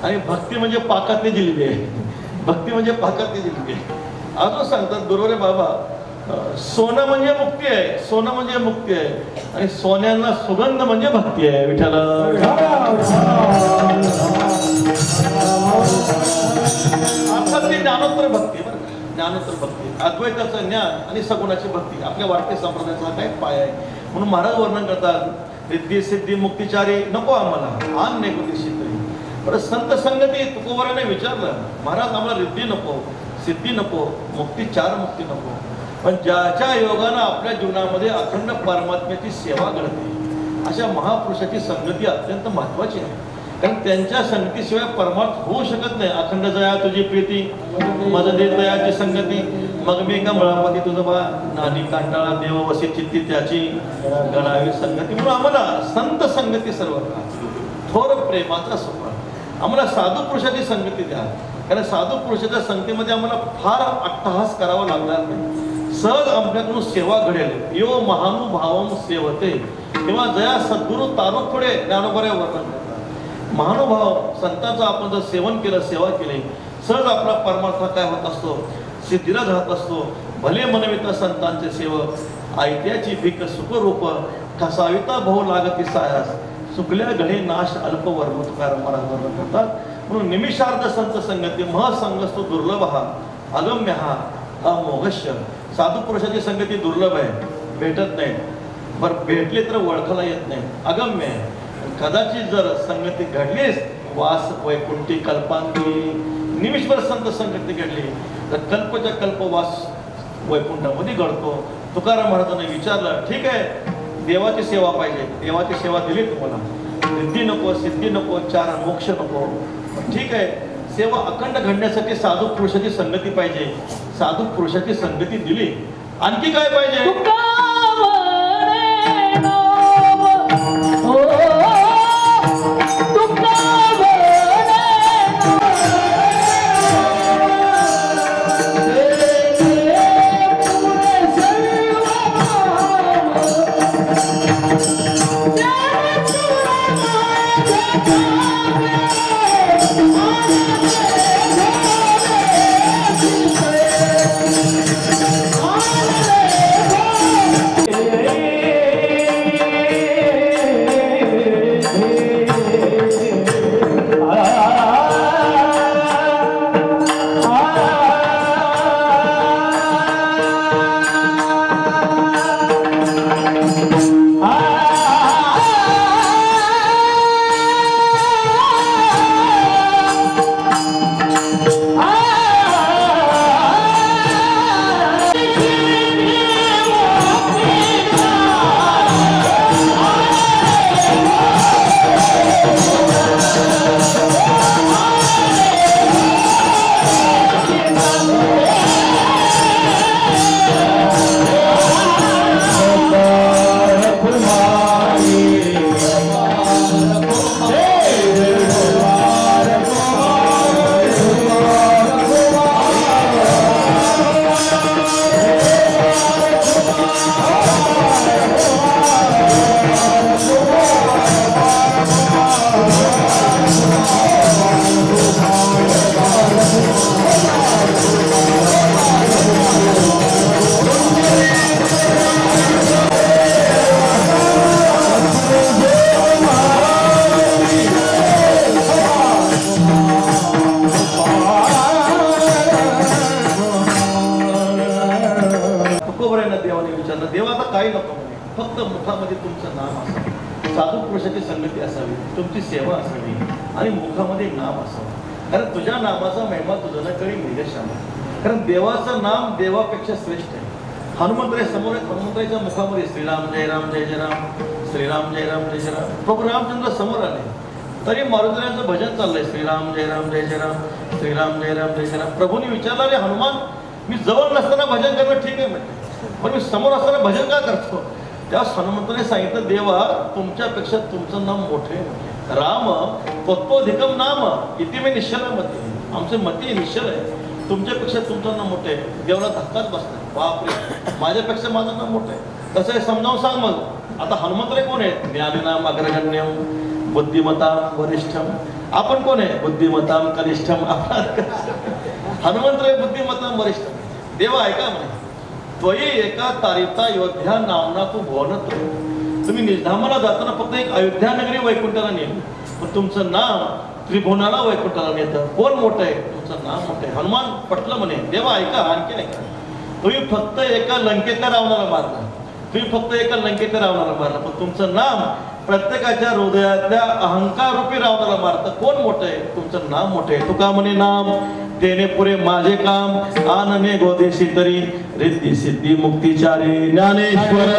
आणि भक्ती म्हणजे पाकातली जिलबी आहे. भक्ती म्हणजे पाकातली जिलबी आहे. अजून सांगतात गुरुवर्य बाबा सोनं म्हणजे मुक्ती आहे, सोनं म्हणजे मुक्ती आहे आणि सोन्यांना सुगंध म्हणजे भक्ती आहे. विठ्ठल अर्थात ती ज्ञानोत्तर भक्ती बरं का, ज्ञानोत्तर भक्ती अद्वैताचं ज्ञान आणि सगुणाची भक्ती आपल्या वारकरी संप्रदायाचा काय पाय आहे. म्हणून महाराज वर्णन करतात रिद्धी सिद्धी मुक्तीचारी नको आम्हाला आन नाही दिशी तरी. बरं संत संगती तुकोबराने विचारलं महाराज आम्हाला रिद्धी नको, सिद्धी नको, मुक्ती 4 मुक्ती नको. पण ज्याच्या योगानं आपल्या जीवनामध्ये अखंड परमात्म्याची सेवा घडते अशा महापुरुषाची संगती अत्यंत महत्वाची आहे. कारण त्यांच्या संगतीशिवाय परमार्थ होऊ शकत नाही. अखंड जया तुझी प्रीती मज देतयाची संगती मग मी का मुळामध्ये तुझं बा नानी कांटाळा देव वसे चित्ती त्याची गणावी संगती. म्हणून आम्हाला संत संगती सर्व थोर प्रेमाचा सोपा. आम्हाला साधू पुरुषाची संगती द्या. कारण साधू पुरुषाच्या संगतीमध्ये आम्हाला फार अट्टहास करावा लागणार नाही. सहज आमच्याकडून सेवा घडेल. यो महानुभावम सेवते तेव्हा जया सद्गुरु तारू पुढे ज्ञानोबऱ्या वर्णन करतात. महानुभाव संतांचं आपण जर सेवन केलं, सेवा केली, सहज आपला परमार्थ काय होत असतो, सिद्धीला जात असतो. भले मनविता संतांचे सेवक ऐत्याची भीक सुखरूप ठसाविता भाऊ लागती सायास चुकल्या घडे नाश अल्पवर्म तुकाराम महाराज वर्णन करतात. म्हणून निमिषार्ध संत संगती महसंगस्तु दुर्लभ हा अगम्य हा अमोघश्य. साधू पुरुषाची संगती दुर्लभ आहे, भेटत नाही, बरं भेटले तर ओळखायला येत नाही, अगम्य आहे. कदाचित जर संगती घडलीच वास वैकुंठी कल्पांती निमिषभर संत संगती घडली तर कल्पच्या कल्पवास वैकुंठामध्ये घडतो. तुकाराम महाराजांनी विचारलं, ठीक आहे देवाची सेवा पाहिजे, देवाची सेवा दिली तुम्हाला, रिद्धी नको, सिद्धी नको, 4 मोक्ष नको, ठीक आहे, सेवा अखंड घडण्यासाठी साधू पुरुषाची संगती पाहिजे. साधू पुरुषाची संगती दिली, आणखी काय पाहिजे? देवाचा काही नको म्हणे, फक्त मुखामध्ये तुमचं नाम असावं, साधू पुरुषाची संगती असावी, तुमची सेवा असावी आणि मुखामध्ये नाम असावं. कारण तुझ्या नामाचा महिमा तुझं न कळी निर्देशान. कारण देवाचं नाम देवापेक्षा श्रेष्ठ आहे. हनुमंतराय समोर आहेत, हनुमंतरायच्या मुखामध्ये श्रीराम जय राम जय जय राम, श्रीराम जय राम जय जय राम. प्रभू रामचंद्र समोर आले तरी मारुतीरायांचं भजन चाललंय, श्रीराम जय राम जय जय राम, श्रीराम जय राम जय जय राम. प्रभूंनी विचारलं, रे हनुमान, मी जवळ नसताना भजन करणं ठीक आहे म्हटलं, पण मी समोर असताना भजन का करतो? त्यावेळेस हनुमंताने सांगितलं, देवा तुमच्यापेक्षा तुमचं नाम मोठे आहे. राम तत्वधिकम नाम इति मे निश्चलामती. आमचे मती निश्चल आहे, तुमच्यापेक्षा तुमचं नाम मोठं आहे. देवाला धक्काच बसला, बापरे माझ्यापेक्षा माझं नाम मोठं आहे. कसं आहे समजावून सांग मग. आता हनुमंतराय कोण आहेत? ज्ञानिनाम अग्रगण्यम बुद्धिमताम वरिष्ठम. आपण कोण आहे? बुद्धिमताम कनिष्ठम. हनुमंतराय बुद्धिमताम वरिष्ठम. देवा ऐका म्हणे, त्वयी एका तारिता अयोध्या नामना तू भुवनत्र. तुम्ही निधामाला जाताना फक्त एक अयोध्या नगरी वैकुंठाला नेलं, पण तुमचं नाम त्रिभुवनाला वैकुंठाला नेतं. कोण मोठं आहे? तुमचं नाम मोठं आहे. हनुमान पटलं म्हणे, देवा ऐका आणखी ऐका, तुम्ही फक्त एका लंकेतल्या रावणाला मारला, तुम्ही फक्त एका लंकेतल्या रावणाला मारला, पण तुमचं नाम प्रत्येकाच्या हृदयातल्या अहंकार रूपी रावणाला मारतं. कोण मोठं आहे? तुमचं नाम मोठं आहे. तुका म्हणे नाम तेने पुरे माझे काम, आनने गोदेशी तरी रिद्धी सिद्धी मुक्तिचारी. ज्ञानेश्वर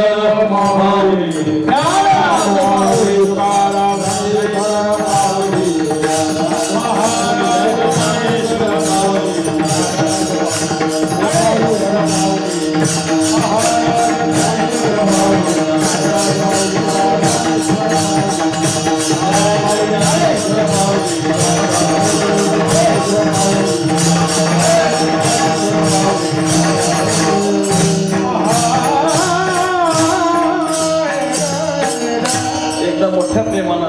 मोठ्या प्रेमानं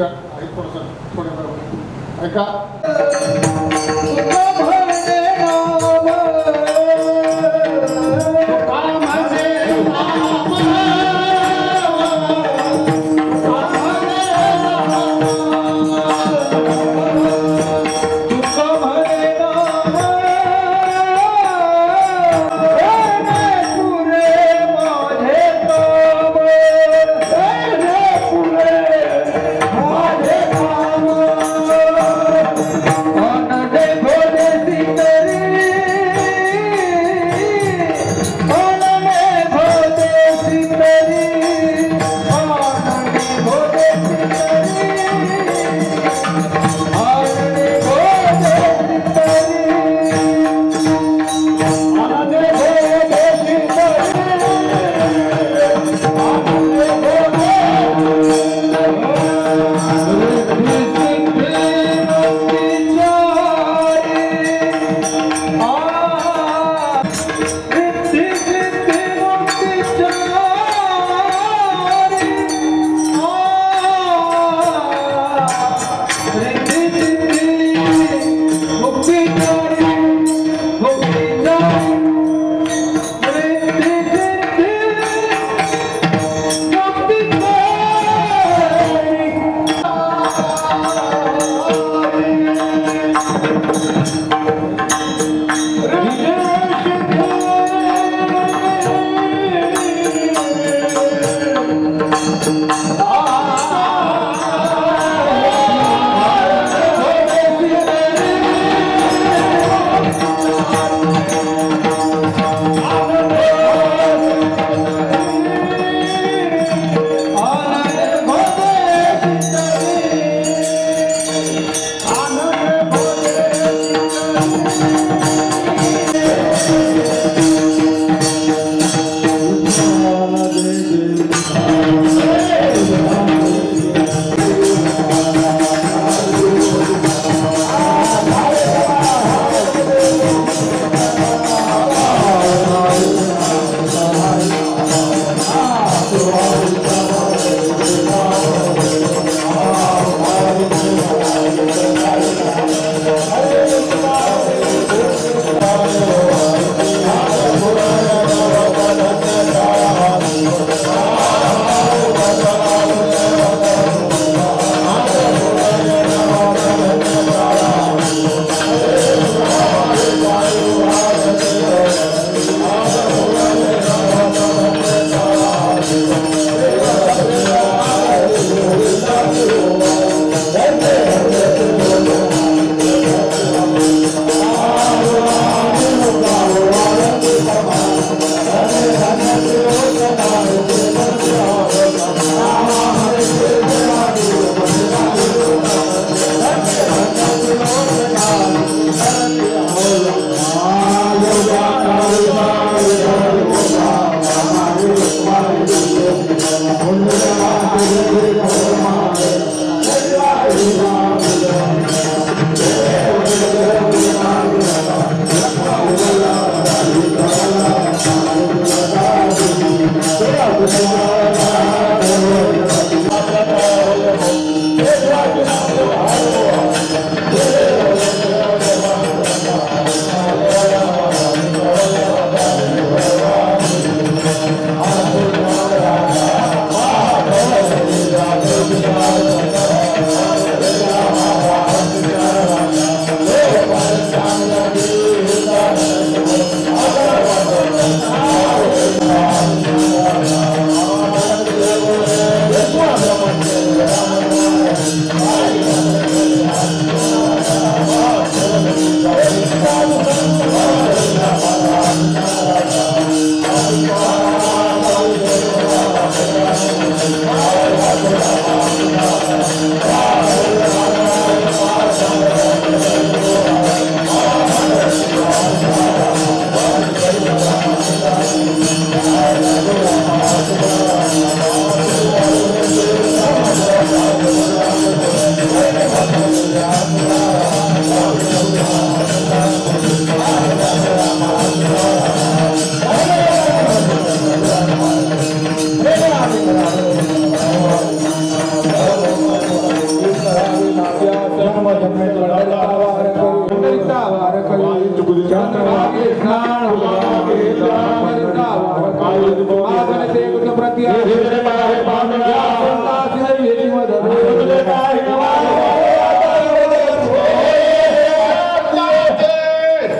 ऐका थोडं ऐका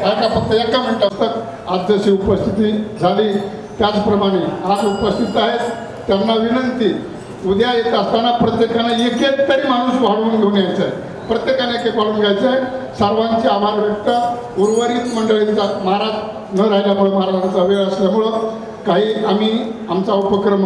ऐका फक्त एका मिनिटात आज जशी उपस्थिती झाली त्याचप्रमाणे आज उपस्थित आहेत त्यांना विनंती उद्या येत असताना प्रत्येकाने एक एक तरी माणूस वाढवून घेऊन यायचा आहे प्रत्येकाने एक एक वाढवून घ्यायचं आहे सर्वांचे आभार व्यक्त उर्वरित मंडळींचा महाराज न राहिल्यामुळे महाराजांचा वेळ असल्यामुळं काही आम्ही आमचा उपक्रम